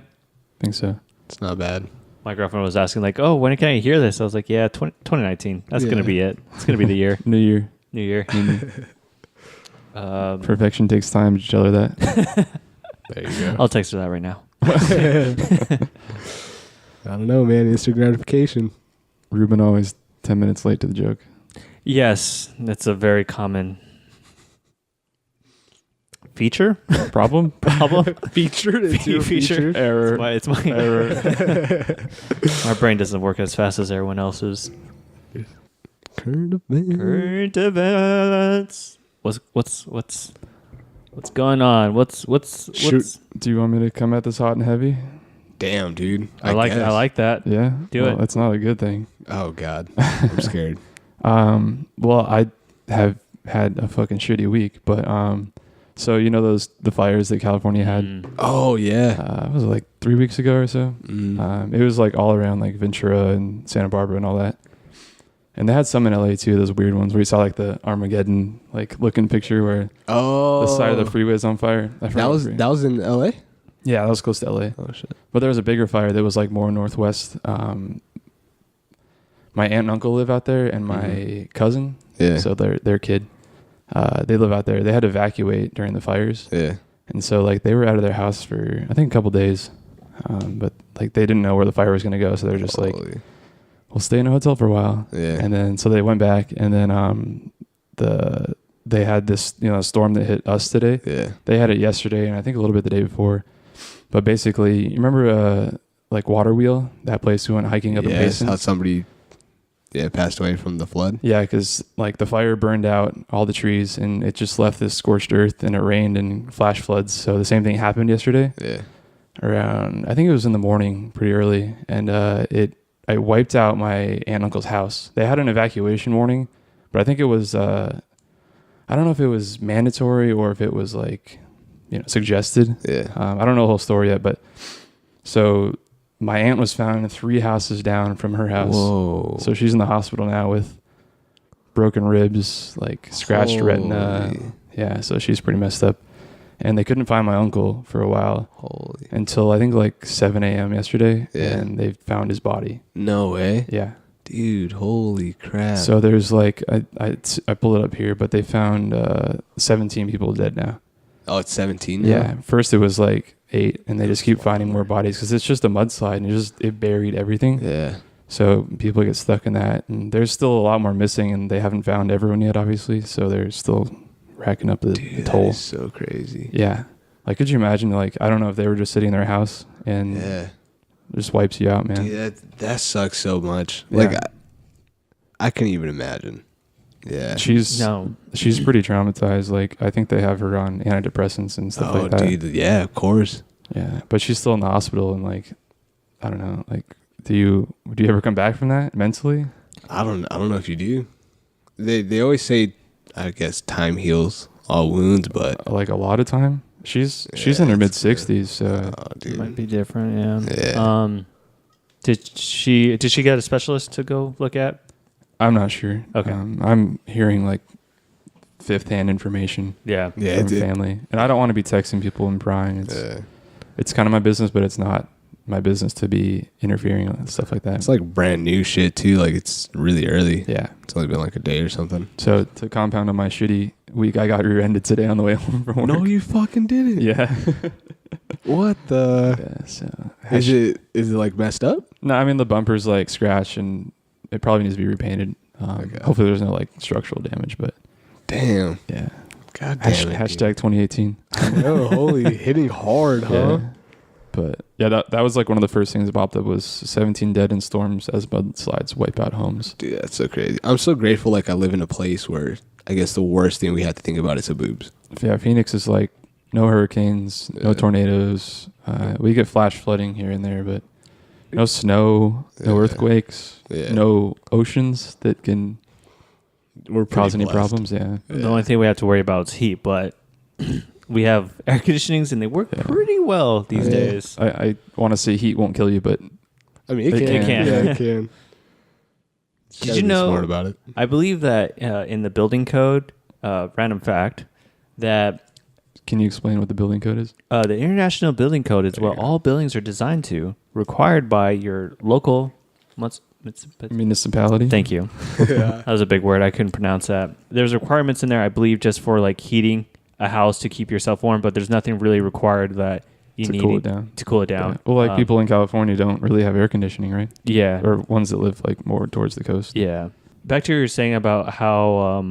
think so. It's not bad. My girlfriend was asking like, "Oh, when can I hear this?" I was like, "Yeah, 2019. That's gonna be it. It's gonna be the year. New year. New year." Perfection takes time. Did you tell her that? There you go. I'll text her that right now. I don't know, man. Instant gratification. Ruben always 10 minutes late to the joke. Yes, that's a very common feature. Problem? Featured. It's your feature. Error. It's my Error. My brain doesn't work as fast as everyone else's. Current event. Current events. What's going on? What's Shoot. Do you want me to come at this hot and heavy? Damn, dude. I like that. Yeah. Do it. It's not a good thing. Oh God, I'm scared. Well, I have had a fucking shitty week, but so you know the fires that California had. Oh yeah. Was it like 3 weeks ago or so? It was like all around like Ventura and Santa Barbara and all that. And they had some in LA too, those weird ones where you saw like the Armageddon like looking picture where the side of the freeway is on fire. That was in LA. Yeah, that was close to LA. Oh shit. But there was a bigger fire that was like more northwest. My aunt and uncle live out there, and my cousin. Yeah. So their kid, they live out there. They had to evacuate during the fires. Yeah. And so like they were out of their house for I think a couple days, but like they didn't know where the fire was gonna go, so they're just like, we'll stay in a hotel for a while. Yeah. And then so they went back, and then they had this storm that hit us today. Yeah. They had it yesterday, and I think a little bit the day before. But basically, you remember like Water Wheel, that place we went hiking up in Payson? How somebody passed away from the flood. Yeah, because like the fire burned out all the trees, and it just left this scorched earth, and it rained and flash floods. So the same thing happened yesterday. Yeah. Around, I think it was in the morning, pretty early, and I wiped out my aunt and uncle's house. They had an evacuation warning, but I think it was I don't know if it was mandatory or if it was like suggested. Yeah. I don't know the whole story yet, but so my aunt was found 3 houses down from her house. Whoa. So she's in the hospital now with broken ribs, like scratched retina. Yeah, so she's pretty messed up. And they couldn't find my uncle for a while. Holy. Until I think like 7 a.m. yesterday. Yeah. And they found his body. No way. Yeah. Dude, holy crap. So there's like, I pulled it up here, but they found 17 people dead now. Oh, it's 17 now? Yeah. First it was like 8, and they just keep finding more bodies because it's just a mudslide and it buried everything. Yeah. So people get stuck in that, and there's still a lot more missing, and they haven't found everyone yet, obviously. So they're still racking up the toll. That is so crazy. Yeah. Like, could you imagine, like, I don't know if they were just sitting in their house and it just wipes you out, man. Dude, that sucks so much. Yeah. Like, I can't even imagine. Yeah. She's pretty traumatized. Like, I think they have her on antidepressants and stuff like that. Oh, dude. Yeah, of course. Yeah. But she's still in the hospital, and, like, I don't know. Like, do you ever come back from that mentally? I don't know if you do. They always say, I guess, time heals all wounds, but Like, a lot of time. She's in her mid-60s, so It might be different, yeah. Yeah. Did she get a specialist to go look at? I'm not sure. Okay. I'm hearing like fifth-hand information Yeah, from family, and I don't want to be texting people and prying. It's kind of my business, but it's not my business to be interfering and stuff like that. It's like brand new shit too. Like, it's really early. Yeah. It's only been like a day or something. So to compound on my shitty week, I got rear-ended today on the way home from work. No, you fucking didn't. Yeah. What the? Yeah, so Is it like messed up? No, I mean the bumper's like scratched and it probably needs to be repainted. Okay. Hopefully there's no like structural damage, but damn. yeah. God damn it. Hashtag 2018. Oh, holy, hitting hard, huh? Yeah. But yeah, that was like one of the first things that popped up was 17 dead in storms as mudslides wipe out homes. Dude, that's so crazy. I'm so grateful. Like, I live in a place where I guess the worst thing we have to think about is the boobs. Yeah, Phoenix is like no hurricanes, no tornadoes. We get flash flooding here and there, but no snow, no earthquakes, no oceans that can cause any problems. Yeah. The only thing we have to worry about is heat, but we have air conditionings and they work pretty well these days. I want to say heat won't kill you, but I mean, it It can. can. Yeah, it can. Did you know? Smart about it. I believe that in the building code, random fact, that can you explain what the building code is? the International Building Code is what all buildings are designed to, required by your local Municipality. Thank you. That was a big word. I couldn't pronounce that. There's requirements in there, I believe, just for like heating a house to keep yourself warm, but there's nothing really required that you need cool it down. to cool it down. Yeah. Well, like people in California don't really have air conditioning, right? Yeah. Or ones that live like more towards the coast. Yeah. Back to what you were saying about how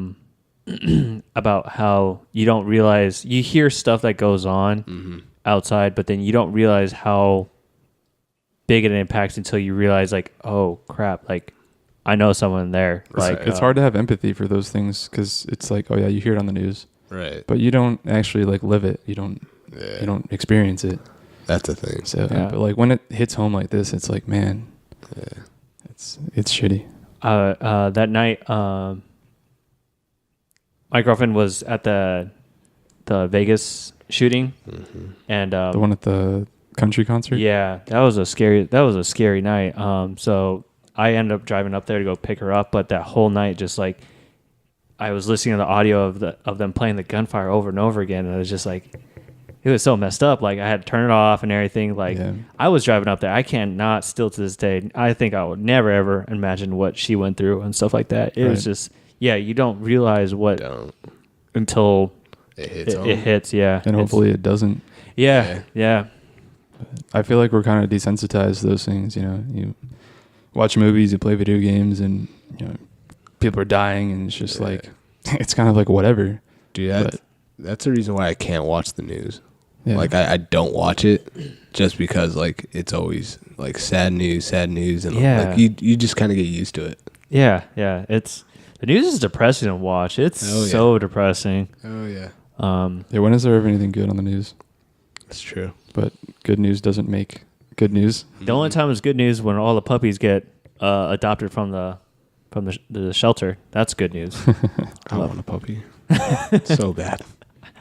about how you don't realize you hear stuff that goes on outside, but then you don't realize how big it impacts until you realize like, oh crap, like I know someone there. Like It's hard to have empathy for those things because it's like, oh yeah, you hear it on the news, Right. but you don't actually like live it. You don't experience it. That's the thing. So, Yeah. but like when it hits home like this, it's like, man, it's shitty. that night, my girlfriend was at the Vegas shooting, and The one at the country concert. yeah, that was a scary night. So I ended up driving up there to go pick her up, but that whole night, just like I was listening to the audio of them playing the gunfire over and over again, and it was just like it was so messed up. Like I had to turn it off and everything. Like I was driving up there. I cannot still to this day. I think I would never ever imagine what she went through and stuff like that. It was just you don't realize what until It hits. it hits. Yeah, and hopefully it doesn't. Yeah. I feel like we're kind of desensitized to those things. You know, you watch movies, you play video games, and you know, people are dying, and it's just like it's kind of like whatever. Dude, that's the reason why I can't watch the news. Yeah. Like I don't watch it just because like it's always like sad news, and like you just kind of get used to it. Yeah. It's the news is depressing to watch. It's so depressing. Oh yeah, Yeah, when is there ever anything good on the news? that's true. But good news doesn't make good news. The only time it's good news when all the puppies get adopted from the shelter. That's good news. I want a puppy so bad.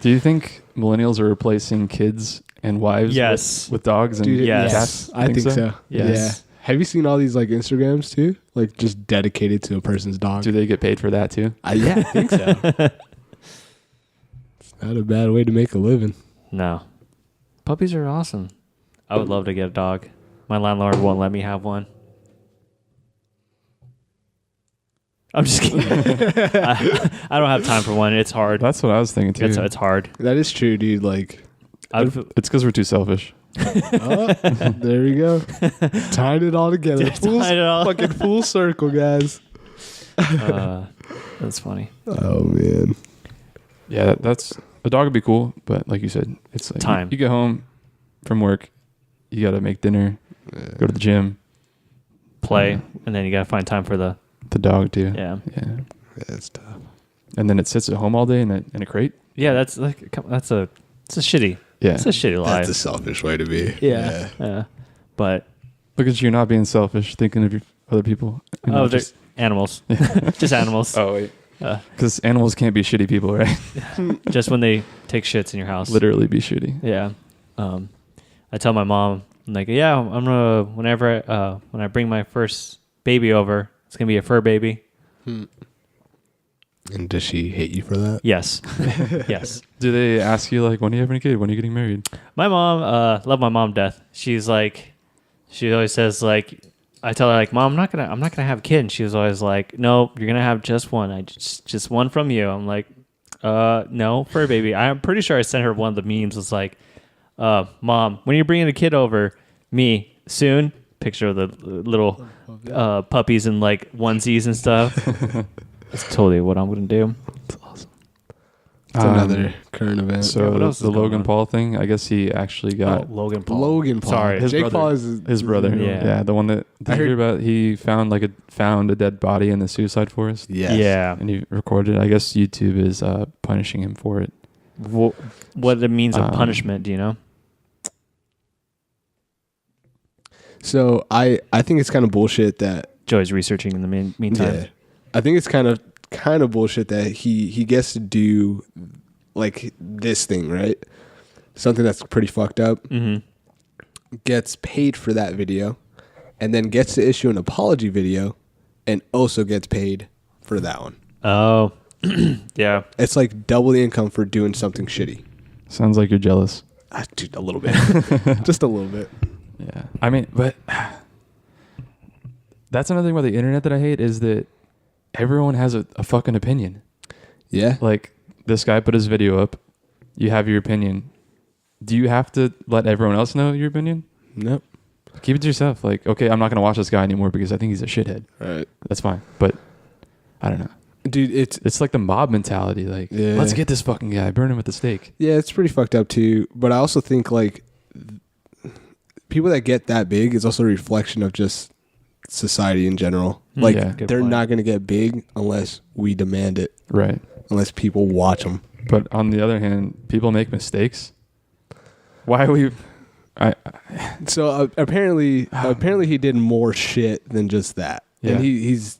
Do you think millennials are replacing kids and wives Yes. with dogs and Dude, Yes. cats? I think so. Yes. Yeah. Have you seen all these like Instagrams too? Like just dedicated to a person's dog. Do they get paid for that too? Yeah, I think so. It's not a bad way to make a living. No, puppies are awesome. I would love to get a dog. My landlord won't let me have one. I'm just kidding. I don't have time for one. It's hard. That's what I was thinking too. It's hard. That is true, dude. Like, It's because we're too selfish. oh, there we go. Tied it all together. Tied it all. Fucking full circle, guys. That's funny. Oh man. Yeah, that's a dog would be cool, but like you said, it's like Time. You get home from work, you got to make dinner, go to the gym, Play, and then you gotta find time for the dog too. yeah. That's tough. And then it sits at home all day in a crate. Yeah, it's a shitty. Yeah. It's a shitty life. That's a selfish way to be. Yeah. But Look at you not being selfish, thinking of your other people. You know, they're animals. Just animals. oh wait, because animals can't be shitty people, right? Just when they take shits in your house. Literally be shitty. Yeah. I tell my mom, I'm like, yeah, I'm gonna when I bring my first baby over, it's gonna be a fur baby. And does she hate you for that? Yes. Yes. Do they ask you like, when are you having a kid? When are you getting married? My mom, love my mom to death. She's like, she always says like, I tell her like, Mom, I'm not gonna have a kid. And she was always like, no, you're gonna have just one. Just one from you. I'm like, no, fur baby. I'm pretty sure I sent her one of the memes. It's like, Mom, when are you bringing a kid over? Me soon. Picture of the little puppies in like onesies and stuff. That's totally what I'm gonna do. That's awesome. It's another current event. So what else the is going Logan on? Paul thing, I guess he actually got Logan Paul. Logan Paul. Sorry, his Jake brother. Paul is his brother. Yeah. Yeah, the one that I did you hear heard- about? He found a dead body in the suicide forest. Yes. Yeah. And he recorded it. I guess YouTube is punishing him for it. What it means of punishment? Do you know? So I think it's kind of bullshit that Joey's researching in the meantime. I think it's kind of bullshit that he gets to do like this thing, right? Something that's pretty fucked up, gets paid for that video, and then gets to issue an apology video, and also gets paid for that one. Oh, yeah. It's like double the income for doing something shitty. Sounds like you're jealous. Dude, a little bit. Just a little bit. Yeah. I mean, but that's another thing about the internet that I hate is that everyone has a fucking opinion. Yeah. Like, this guy put his video up. You have your opinion. Do you have to let everyone else know your opinion? Nope. Keep it to yourself. Like, okay, I'm not going to watch this guy anymore because I think he's a shithead. Right. That's fine. But I don't know. Dude, It's like the mob mentality. Like, Yeah. let's get this fucking guy, burn him at the stake. yeah, it's pretty fucked up too. But I also think like people that get that big is also a reflection of just society in general. Like Yeah. Good they're point. not going to get big unless we demand it, Right. unless people watch them. But on the other hand, people make mistakes. Why are we... So apparently he did more shit than just that. Yeah. And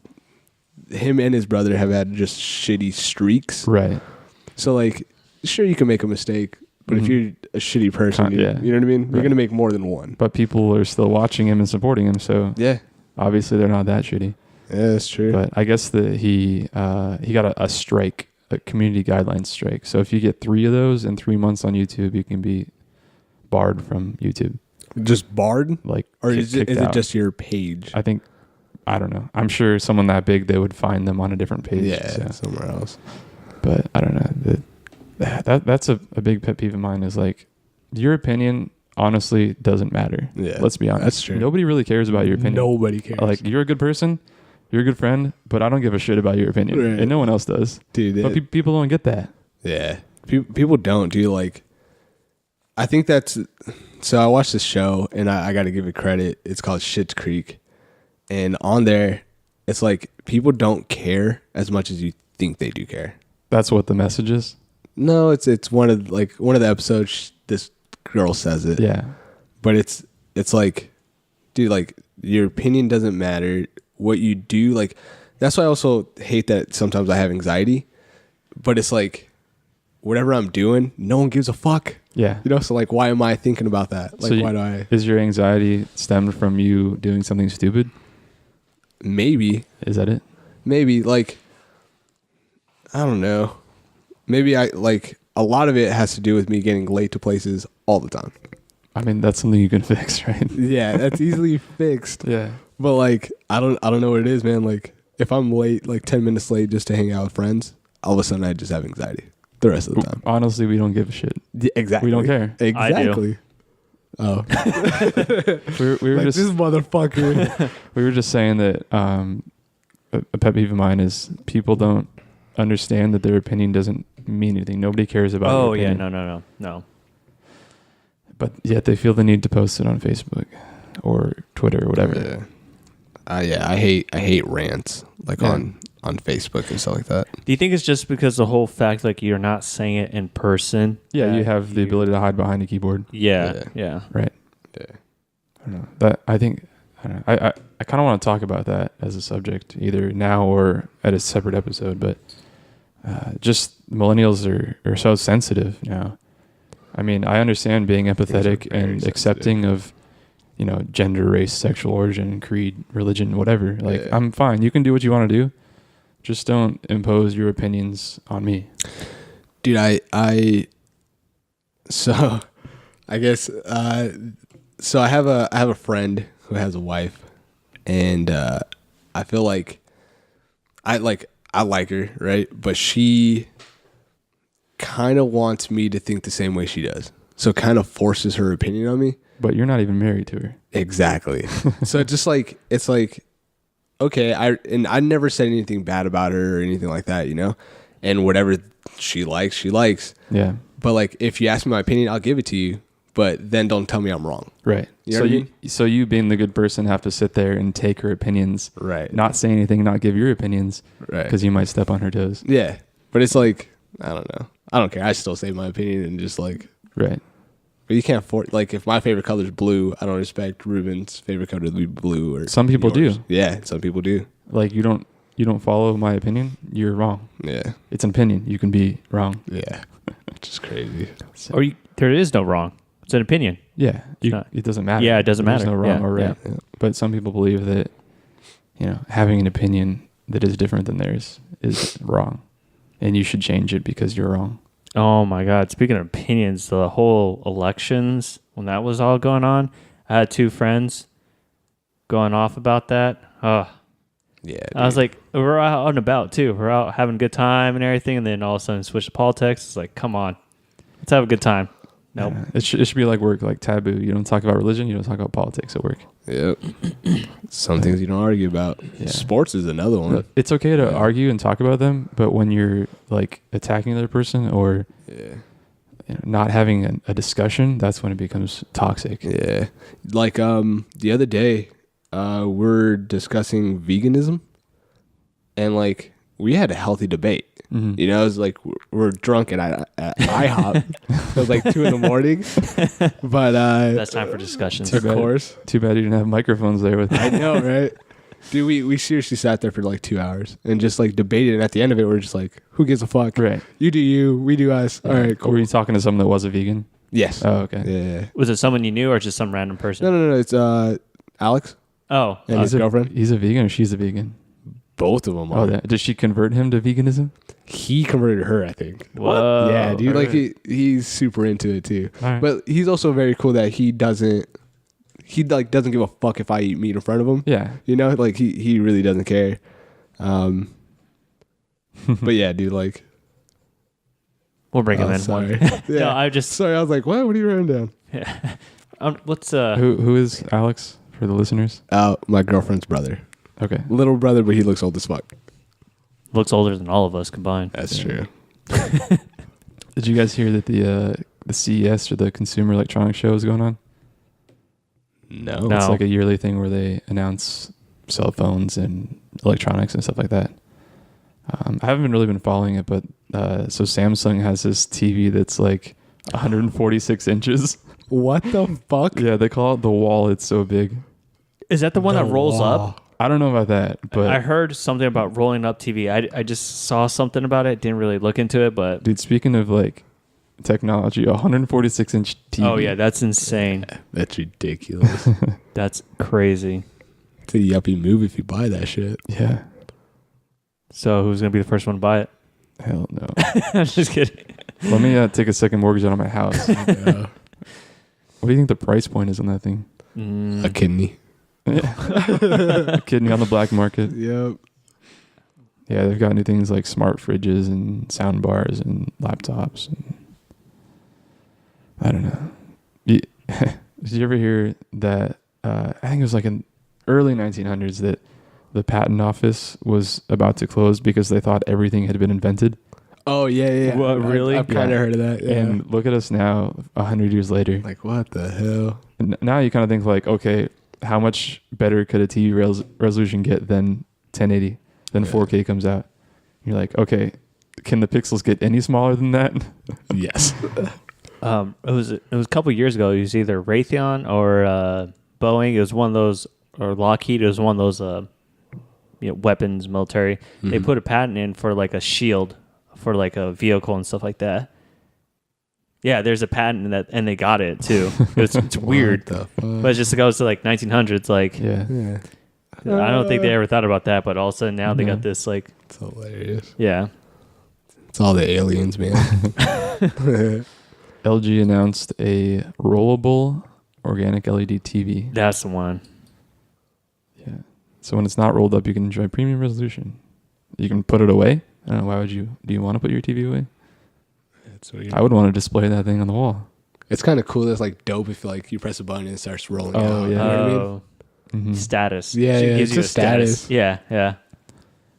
him and his brother have had just shitty streaks. Right. So like, sure, you can make a mistake, but if you're a shitty person, Yeah. you know what I mean? You're Right. gonna make more than one. But people are still watching him and supporting him, so Yeah, obviously they're not that shitty. yeah, that's true. But I guess that he got a strike, a community guidelines strike. So if you get 3 of those in 3 months on YouTube, you can be barred from YouTube. Just barred, Like, or is it kicked out. just your page? I don't know. I'm sure someone that big, they would find them on a different page. Yeah, so. somewhere else. But I don't know. That's a big pet peeve of mine is like, your opinion honestly doesn't matter. Yeah, Let's be honest. that's true. Nobody really cares about your opinion. Nobody cares. Like, you're a good person, you're a good friend, but I don't give a shit about your opinion. Right. And no one else does. Dude, But people don't get that. yeah, people don't do like. I think that's so. I watched this show and I got to give it credit. It's called Schitt's Creek, and on there, it's like people don't care as much as you think they do care. That's what the message is. No, it's one of the episodes. This girl says it. Yeah. But it's like, dude, like your opinion doesn't matter. What you do, like, that's why I also hate that sometimes I have anxiety. But it's like, whatever I'm doing, no one gives a fuck. Yeah. You know, so like, why am I thinking about that? Like, So why do I? Is your anxiety stemmed from you doing something stupid? Maybe, Is that it? like, I don't know. Maybe I like a lot of it has to do with me getting late to places all the time. I mean, that's something you can fix, right? Yeah, that's easily fixed. Yeah. But like, I don't know what it is, man. Like, if I'm late, like 10 minutes late just to hang out with friends, all of a sudden I just have anxiety the rest of the time. Honestly, we don't give a shit. Yeah, exactly. We don't care. Exactly. Oh, We were like just this motherfucker. we were just saying that a pet peeve of mine is people don't understand that their opinion doesn't mean anything. Nobody cares about. Oh their yeah, opinion, no. But yet they feel the need to post it on Facebook or Twitter or whatever. Yeah. I hate rants like Yeah. on Facebook and stuff like that. Do you think it's just because the whole fact like you're not saying it in person? Yeah, that you have the ability to hide behind a keyboard. Yeah. Right. Yeah. I don't know. I don't know. I kind of want to talk about that as a subject, either now or at a separate episode. But just millennials are so sensitive now. I mean, I understand being empathetic very and accepting of, gender, race, sexual origin, creed, religion, whatever. Like, Yeah. I'm fine. You can do what you want to do. Just don't impose your opinions on me. Dude, so I guess so I have a friend who has a wife, and I feel like I like her, right? But she kind of wants me to think the same way she does. So kind of forces her opinion on me. But you're not even married to her. Exactly. So it's like, okay, I never said anything bad about her or anything like that, and whatever she likes. Yeah. But like, if you ask me my opinion, I'll give it to you, but then don't tell me I'm wrong. Right. You know so what I mean? so you being the good person have to sit there and take her opinions, Right. not say anything, not give your opinions, Right. because you might step on her toes. Yeah. But it's like, I don't know. I don't care. I still say my opinion and just like, Right. but you can't like, if my favorite color is blue, I don't expect Ruben's favorite color to be blue or Some people yours. do. Yeah. Some people do. Like, you don't follow my opinion, you're wrong. Yeah. It's an opinion. You can be wrong. Yeah. which is crazy. So, Or there is no wrong. It's an opinion. yeah, not- it doesn't matter. Yeah, it doesn't There's matter. no wrong Yeah, or right. yeah. But some people believe that, having an opinion that is different than theirs is wrong, and you should change it because you're wrong. Oh my God! Speaking of opinions, the whole elections when that was all going on, I had two friends going off about that. Yeah, I was like, we're out and about too. We're out having a good time and everything, and then all of a sudden switch to politics. It's like, come on, let's have a good time. Nope. Yeah, it should be like work, like taboo. You don't talk about religion. You don't talk about politics at work. yep. Some things you don't argue about. Yeah. Sports is another one. It's okay to argue and talk about them, but when you're like attacking another person or Yeah. not having a discussion, that's when it becomes toxic. Yeah. Like the other day, we're discussing veganism, and like we had a healthy debate. Mhm. You know, it's like we're drunk at IHOP. It was like 2 a.m. But That's time for discussions. of course, Too bad you didn't have microphones there with I know, right? Dude, we seriously sat there for like 2 hours and just like debated. And at the end of it, we're just like, who gives a fuck? Right. You do you, we do us. All right, cool. Were you talking to someone that was a vegan? Yes. Oh, okay. Yeah. Was it someone you knew or just some random person? No. It's Alex Oh, and his girlfriend. He's a vegan or she's a vegan? Both of them Oh, are. did she convert him to veganism? He converted her, I think. whoa. Yeah, dude. Like alright. he's super into it too. All right. But he's also very cool that he doesn't give a fuck if I eat meat in front of him. Yeah. You know, like he really doesn't care. But yeah, dude, like We'll bring him in. sorry. One. Yeah. No, I just. Sorry, I was like, what? What are you writing down? What's Who is Alex for the listeners? My girlfriend's brother. Okay. Little brother, but he looks old as fuck. looks older than all of us combined. That's true. Did you guys hear that the CES or the Consumer Electronics Show is going on? No. No. It's like a yearly thing where they announce cell phones and electronics and stuff like that. I haven't really been following it, but so Samsung has this TV that's like 146 inches. What the fuck? Yeah, they call it the wall. It's so big. Is that the one that rolls up? I don't know about that, but I heard something about rolling up TV. I just saw something about it. Didn't really look into it, but dude, speaking of like technology, 146-inch TV. oh yeah, that's insane. That's ridiculous. That's crazy. It's a yuppie move if you buy that shit. Yeah. So who's gonna be the first one to buy it? Hell no. I'm just kidding. Let me take a second mortgage out on my house. Yeah. What do you think the price point is on that thing? A kidney. Kidney on the black market. Yep. Yeah, they've got new things like smart fridges and sound bars and laptops. And I don't know. Did you ever hear that? I think it was like in early 1900s that the patent office was about to close because they thought everything had been invented. Oh yeah. What, really? I've kind of Yeah. heard of that. Yeah. And look at us now, 100 years later. like, what the hell? And now you kind of think like, okay, how much better could a TV resolution get than 1080, than 4K comes out? You're like, okay, can the pixels get any smaller than that? Yes. It was a couple years ago. It was either Raytheon or Boeing. It was one of those, or Lockheed. It was one of those weapons, military. They put a patent in for like a shield for like a vehicle and stuff like that. Yeah, there's a patent in that, and they got it too. It's weird, What the but it's just goes to like 1900s. Like, Yeah. Yeah. I don't think they ever thought about that, but all of a sudden now they got this like, It's hilarious. yeah. It's all the aliens, man. LG announced a rollable organic LED TV. That's the one. Yeah. So when it's not rolled up, you can enjoy premium resolution. You can put it away. I don't know. Why would you? Do you want to put your TV away? It's weird. I would want to display that thing on the wall. It's kind of cool. That's like dope if like you press a button and it starts rolling. Oh, out. yeah. You know what I mean? Oh, Mm-hmm. status. Yeah, She yeah, gives it's you a status. Yeah, yeah.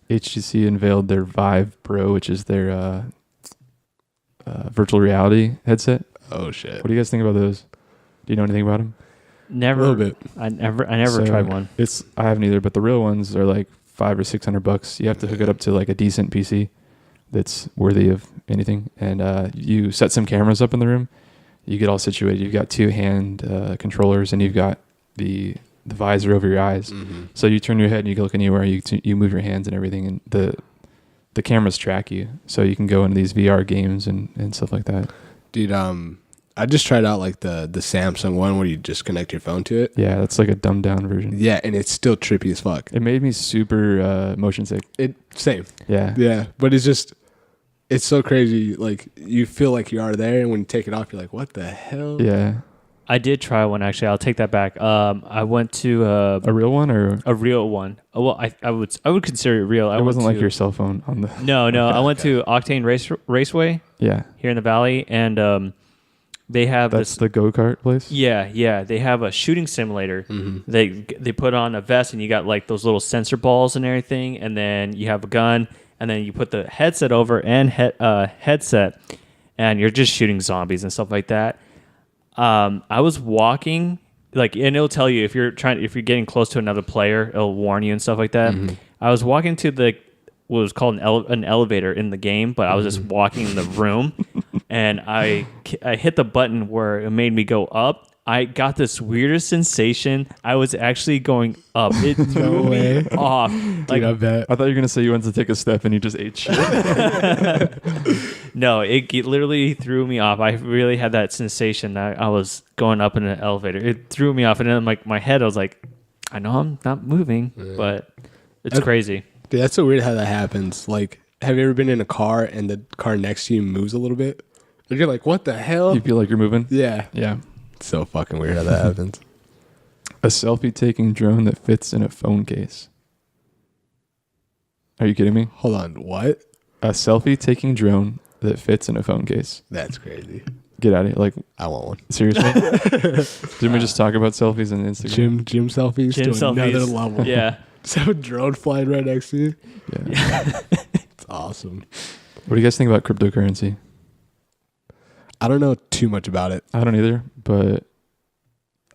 HTC unveiled their Vive Pro, which is their virtual reality headset. Oh shit. What do you guys think about those? Do you know anything about them? Never. A little bit. I never So, tried one. I haven't either, but the real ones are like $500 or $600. You have to hook it up to like a decent PC that's worthy of anything, and you set some cameras up in the room. You get all situated. You've got two hand controllers, and you've got the visor over your eyes. Mm-hmm. So you turn your head and you can look anywhere. You move your hands and everything, and the cameras track you, so you can go into these VR games and stuff like that. Dude, I just tried out like the Samsung one where you just connect your phone to it. Yeah, that's like a dumbed down version. Yeah, and it's still trippy as fuck. It made me super motion sick. Same. Yeah. Yeah, but it's so crazy. Like you feel like you are there, and when you take it off, you're like, what the hell? Yeah. I did try one actually. I'll take that back. I went to A real one or a real one. Well, I would consider it real. it wasn't like your cell phone on the. No. I went to Octane Raceway Yeah. here in the valley, and they have That's this. the go-kart place? Yeah. They have a shooting simulator. Mm-hmm. They put on a vest, and you got like those little sensor balls and everything, and then you have a gun, and then you put the headset over and headset, and you're just shooting zombies and stuff like that. I was walking, like, and it'll tell you if you're getting close to another player, it'll warn you and stuff like that. Mm-hmm. I was walking to what was called an elevator in the game, but I was just walking in the room, and I hit the button where it made me go up. I got this weirdest sensation. I was actually going up. It threw me off. Dude, I bet. I thought you were going to say you went to take a step and you just ate shit. No, it literally threw me off. I really had that sensation that I was going up in an elevator. It threw me off, and then like my head, I was like, I know I'm not moving, but it's crazy. Dude, that's so weird how that happens. Like, have you ever been in a car and the car next to you moves a little bit? And you're like, what the hell? You feel like you're moving? Yeah. Yeah. It's so fucking weird how that happens. A selfie-taking drone that fits in a phone case. Are you kidding me? Hold on, what? A selfie-taking drone that fits in a phone case. That's crazy. Get out of here. Like, I want one. seriously? Didn't we just talk about selfies on Instagram? Gym selfies Gym to another selfies. level. Yeah. Just have a drone flying right next to you. Yeah. It's awesome. What do you guys think about cryptocurrency? I don't know too much about it. I don't either, but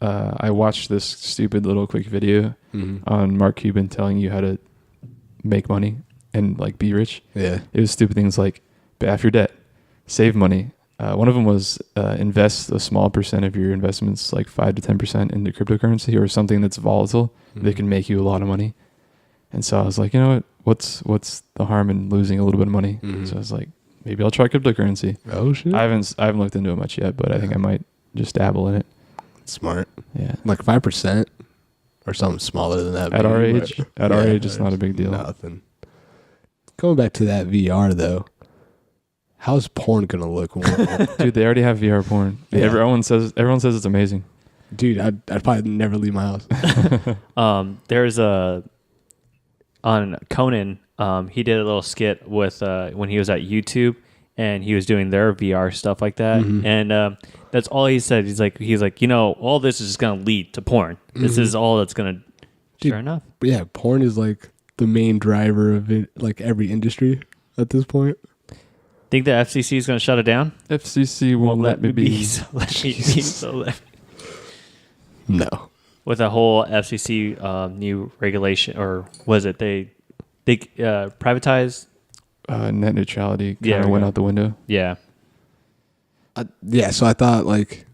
I watched this stupid little quick video on Mark Cuban telling you how to make money and like be rich. Yeah. It was stupid things like pay off your debt, save money. One of them was invest a small percent of your investments, like 5 to 10% into cryptocurrency or something that's volatile that can make you a lot of money. And so I was like, you know what? What's the harm in losing a little bit of money? So I was like, maybe I'll try cryptocurrency. Oh shit. I haven't looked into it much yet, but I think I might just dabble in it. Smart. Yeah. Like 5% or something smaller than that. At our maybe, age, but- our age, it's not a big deal. Nothing. Going back to that VR though, how's porn gonna look? Dude, they already have VR porn. Yeah. Everyone says it's amazing. Dude, I'd probably never leave my house. There's on Conan, he did a little skit with when he was at YouTube, and he was doing their VR stuff like that, and that's all he said. He's like, you know, all this is just gonna lead to porn. This is all that's gonna. Dude, Sure enough. But yeah, porn is like the main driver of it, like every industry at this point. Think the FCC is gonna shut it down? FCC won't let me be. So let me be. No. With a whole FCC new regulation, or was it they privatized? Net neutrality kind Yeah, of went yeah. out the window. Yeah. Yeah, so I thought like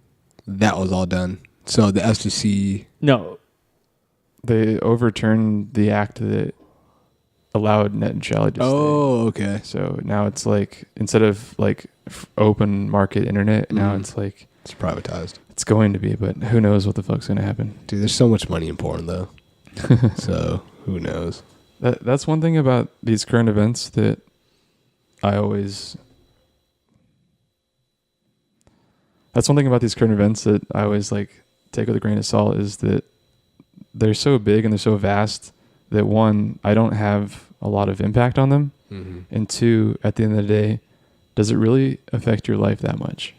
that was all done. So the FCC. No. They overturned the act that allowed net neutrality to Oh, okay. stay. So now it's like, instead of like open market internet, now it's like, It's privatized. it's going to be, but who knows what the fuck's going to happen. Dude, there's so much money in porn though. So who knows? That's one thing about these current events that I always... That's one thing about these current events that I always like take with a grain of salt, is that they're so big and they're so vast that, one, I don't have a lot of impact on them. And two, at the end of the day, does it really affect your life that much?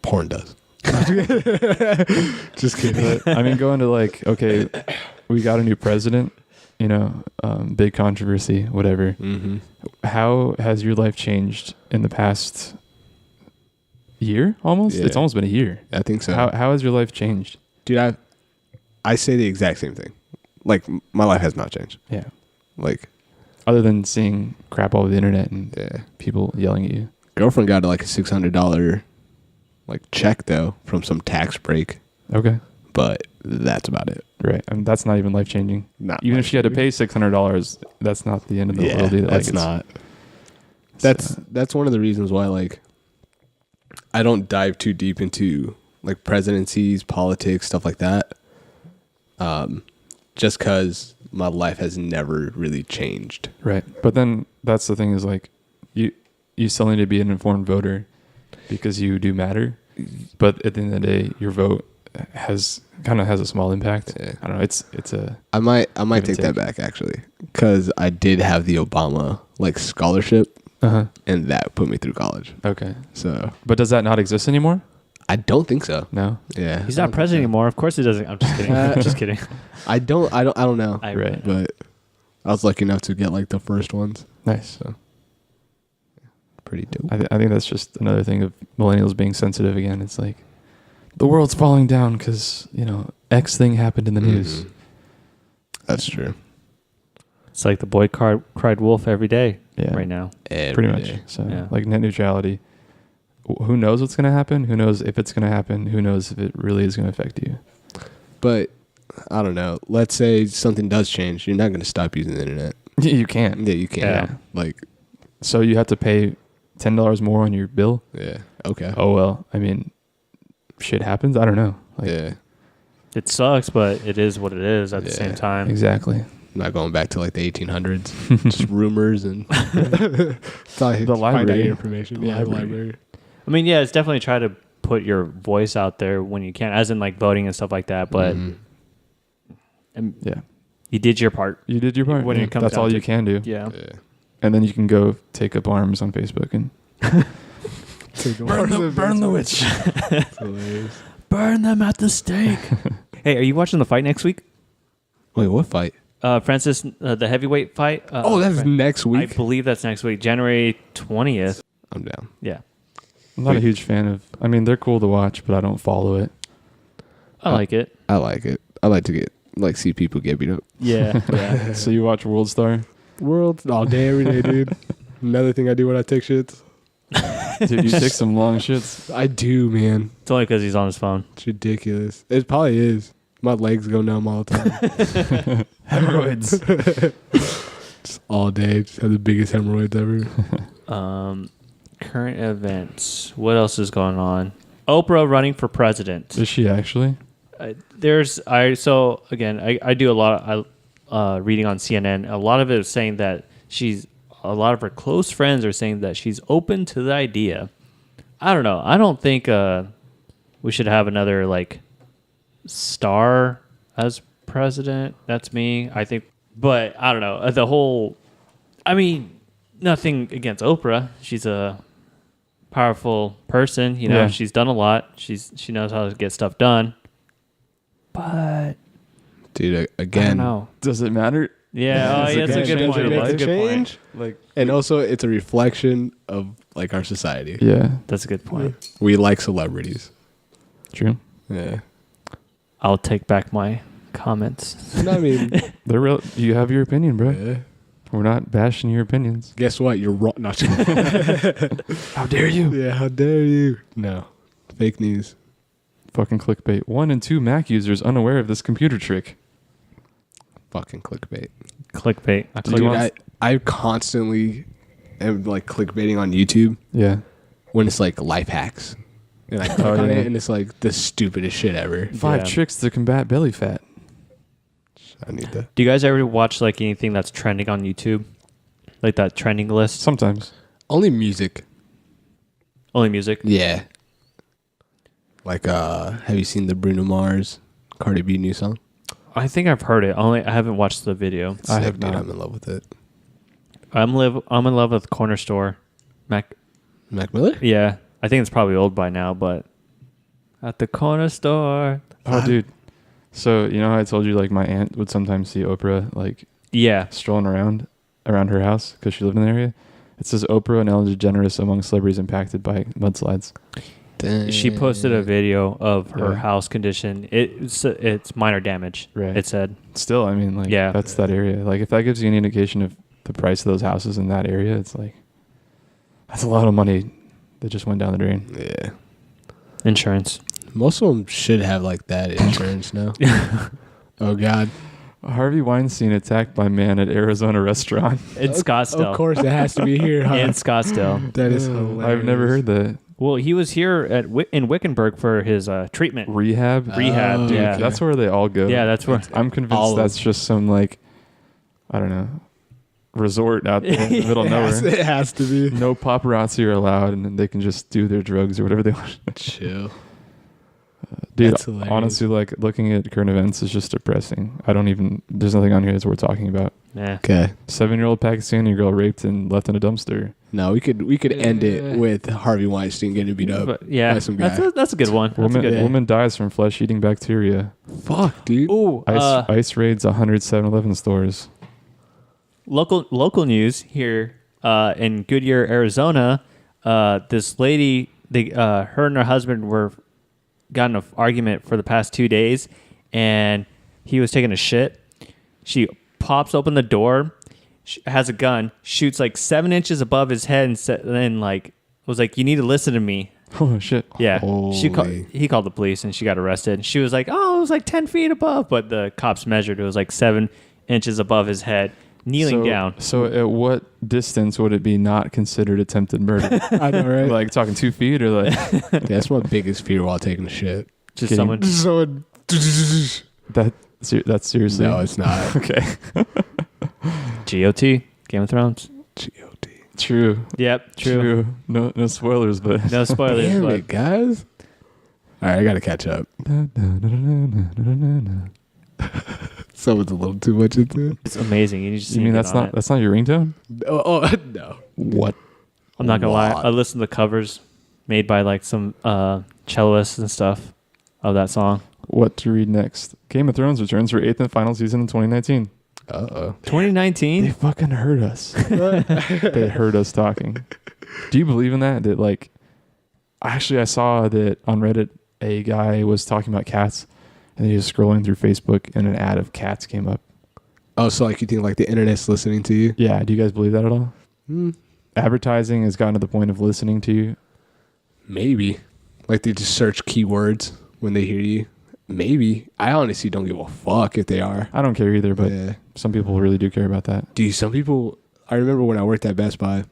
Porn does. Just kidding. But, I mean, going to like, okay, we got a new president, you know, big controversy, whatever. How has your life changed in the past year? Almost? Yeah. It's almost been a year. I think so. How has your life changed? Dude, I say the exact same thing. Like my life has not changed. Yeah. Like Other than seeing crap all over the internet and yeah. people yelling at you. Girlfriend got like a $600 like check though from some tax break, Okay. but that's about it. Right. I mean, that's not even life changing. Not Even if she had to life-changing. pay $600, that's not the end of the world either. That's Like, not. That's one of the reasons why like I don't dive too deep into like presidencies, politics, stuff like that. Just because my life has never really changed. Right. But then that's the thing is like you still need to be an informed voter because you do matter. But at the end of the day, your vote has a small impact. Yeah. I don't know. It's a I might and take that back actually, because I did have the Obama like scholarship, and that put me through college. okay. So, But does that not exist anymore? I don't think so. No. Yeah, He's not president anymore. Of course he doesn't. I'm just kidding. Just kidding. I don't know. Right. But I was lucky enough to get like the first ones. Nice. So, pretty dope. I think that's just another thing of millennials being sensitive again. It's like the world's falling down because X thing happened in the news. That's true. It's like the boy cried wolf every day Yeah. right now. Pretty much. So Yeah. like net neutrality. Who knows what's going to happen? Who knows if it's going to happen? Who knows if it really is going to affect you? But I don't know. Let's say something does change. You're not going to stop using the internet. You can't. Yeah, you can't. Yeah. Like, So you have to pay $10 more on your bill? yeah. Okay. Oh, well, I mean, shit happens. I don't know. Like, yeah. It sucks, but it is what it is at the same Yeah. time. exactly. I'm not going back to like the 1800s. Just rumors and The library. information. The Yeah, the library. library. I mean, yeah, it's definitely try to put your voice out there when you can, as in like voting and stuff like that. But Yeah. you did your part. You did your part. When it comes That's down all to you it. can do. Yeah. Yeah. And then you can go take up arms on Facebook and burn the witch. That's hilarious. Burn them at the stake. Hey, are you watching the fight next week? Wait, what fight? Francis, the heavyweight fight. That's next I week. believe that's next week, January 20th. I'm down. Yeah. I'm not a huge fan of. I mean, they're cool to watch, but I don't follow it. I like it. I like it. I like to see people get beat up. Yeah. Yeah. So you watch World Star? World all day, every day, dude. Another thing I do when I take shits. Dude, you take some long shits. I do, man. It's only because he's on his phone. It's ridiculous. It probably is. My legs go numb all the time. Hemorrhoids. Just all day. Just have the biggest hemorrhoids ever. Current events. What else is going on? Oprah running for president. Is she actually? I do a lot of reading on CNN. A lot of it is saying that a lot of her close friends are saying that she's open to the idea. I don't know. I don't think we should have another like star as president. That's me. I think, but I don't know. I mean, nothing against Oprah. She's a powerful person. Yeah. She's done a lot. She knows how to get stuff done. But Dude, I don't again. know. Does it matter? Yeah, Does it that's a good change point. your That's a life? good point. Like, And also, it's a reflection of like our society. yeah, That's a good point. We like celebrities. true. Yeah. I'll take back my comments. I mean, They're real. You have your opinion, bro. yeah. We're not bashing your opinions. Guess what? You're wrong. Not How dare you? Yeah, how dare you? No. Fake news. Fucking clickbait. 1 in 2 Mac users unaware of this computer trick. Fucking clickbait. Clickbait. Dude, I constantly am like clickbaiting on YouTube Yeah. when it's like life hacks. And I click Oh, on yeah. it and it's like the stupidest shit ever. 5 Yeah. tricks to combat belly fat. I need that. Do you guys ever watch like anything that's trending on YouTube? Like that trending list? Sometimes. Only music. Only music? Yeah. Like, have you seen the Bruno Mars Cardi B new song? I think I've heard it. I haven't watched the video. I Sick, have dude. not. I'm in love with it. I'm in love with Corner Store. Mac Miller? Yeah. I think it's probably old by now, but at the corner store. Oh, dude. So, you know how I told you, like, my aunt would sometimes see Oprah, like, Yeah. strolling around her house because she lived in the area? It says Oprah and Ellen DeGeneres among celebrities impacted by mudslides. Dang. She posted a video of her Yeah. house condition. It's minor damage. Right. It said. Still, I mean, like, Yeah. that's that area. Like, if that gives you any indication of the price of those houses in that area, it's like, that's a lot of money that just went down the drain. Yeah. Insurance. Most of them should have like that insurance now. Oh, God. Harvey Weinstein attacked by man at Arizona restaurant. In Scottsdale. Of course, it has to be here. Huh? In Scottsdale. That is hilarious. I've never heard that. Well, he was here in Wickenburg for his treatment. Rehab? Rehab, Dude, yeah. that's where they all go. Yeah, that's where. I'm convinced that's just some, like, I don't know, resort out there in the middle of nowhere. It has to be. No paparazzi are allowed, and they can just do their drugs or whatever they want. Chill. Dude, That's hilarious. honestly, like, looking at current events is just depressing. There's nothing on here that's worth talking about. Yeah. Okay. 7-year-old Pakistani girl raped and left in a dumpster. No, we could end it with Harvey Weinstein getting beat up. But, yeah, by some guy. that's a good one. That's a Woman, good one. woman dies from flesh-eating bacteria. Fuck, dude. Ooh, Ice raids 100 7-Eleven stores. local news here in Goodyear, Arizona. This lady, her and her husband got in an argument for the past 2 days, and he was taking a shit. She pops open the door, has a gun, shoots like 7 inches above his head, and then like was like, "You need to listen to me." Oh, shit. Yeah, Holy. he called the police, and she got arrested. And she was like, "Oh, it was like 10 feet above," but the cops measured it was like 7 inches above his head, kneeling down. So at what distance would it be not considered attempted murder? I know, right? Like talking 2 feet or like That's my biggest fear while taking a shit. Just kidding. someone. Someone. that's seriously? No, it's not. Okay. GOT, Game of Thrones. G-O-D. True. Yep, true. No spoilers, but No spoilers. Damn but it, guys. All right, I got to catch up. Someone's a little too much into it. it's amazing. You just You mean that's not your ringtone? Oh no. What? I'm not gonna lie. What? I listened to the covers made by like some cellists and stuff of that song. What to read next? Game of Thrones returns for 8th and final season in 2019. Uh-oh. 2019. They fucking heard us. They heard us talking. Do you believe in that? That like, actually, I saw that on Reddit, a guy was talking about cats, and he was scrolling through Facebook, and an ad of cats came up. Oh, so like you think like the internet's listening to you? Yeah. Do you guys believe that at all? Advertising has gotten to the point of listening to you. Maybe. Like they just search keywords when they hear you. Maybe. I honestly don't give a fuck if they are. I don't care either, but Yeah. some people really do care about that. Dude, some people, I remember when I worked at Best Buy,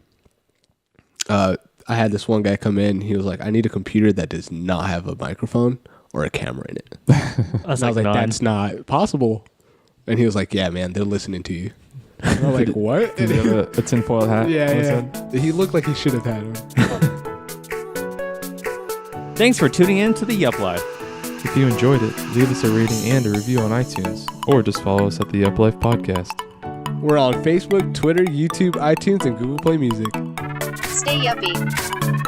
I had this one guy come in. He was like, I need a computer that does not have a microphone or a camera in it. I was And I was like, none. that's not possible. And he was like, yeah, man, they're listening to you. And I'm like, what? Did he have a tinfoil hat? Yeah, on his yeah. head? He looked like he should have had him. Thanks for tuning in to the Yup Live. If you enjoyed it, leave us a rating and a review on iTunes, or just follow us at the Up Life Podcast. We're on Facebook, Twitter, YouTube, iTunes, and Google Play Music. Stay yuppie.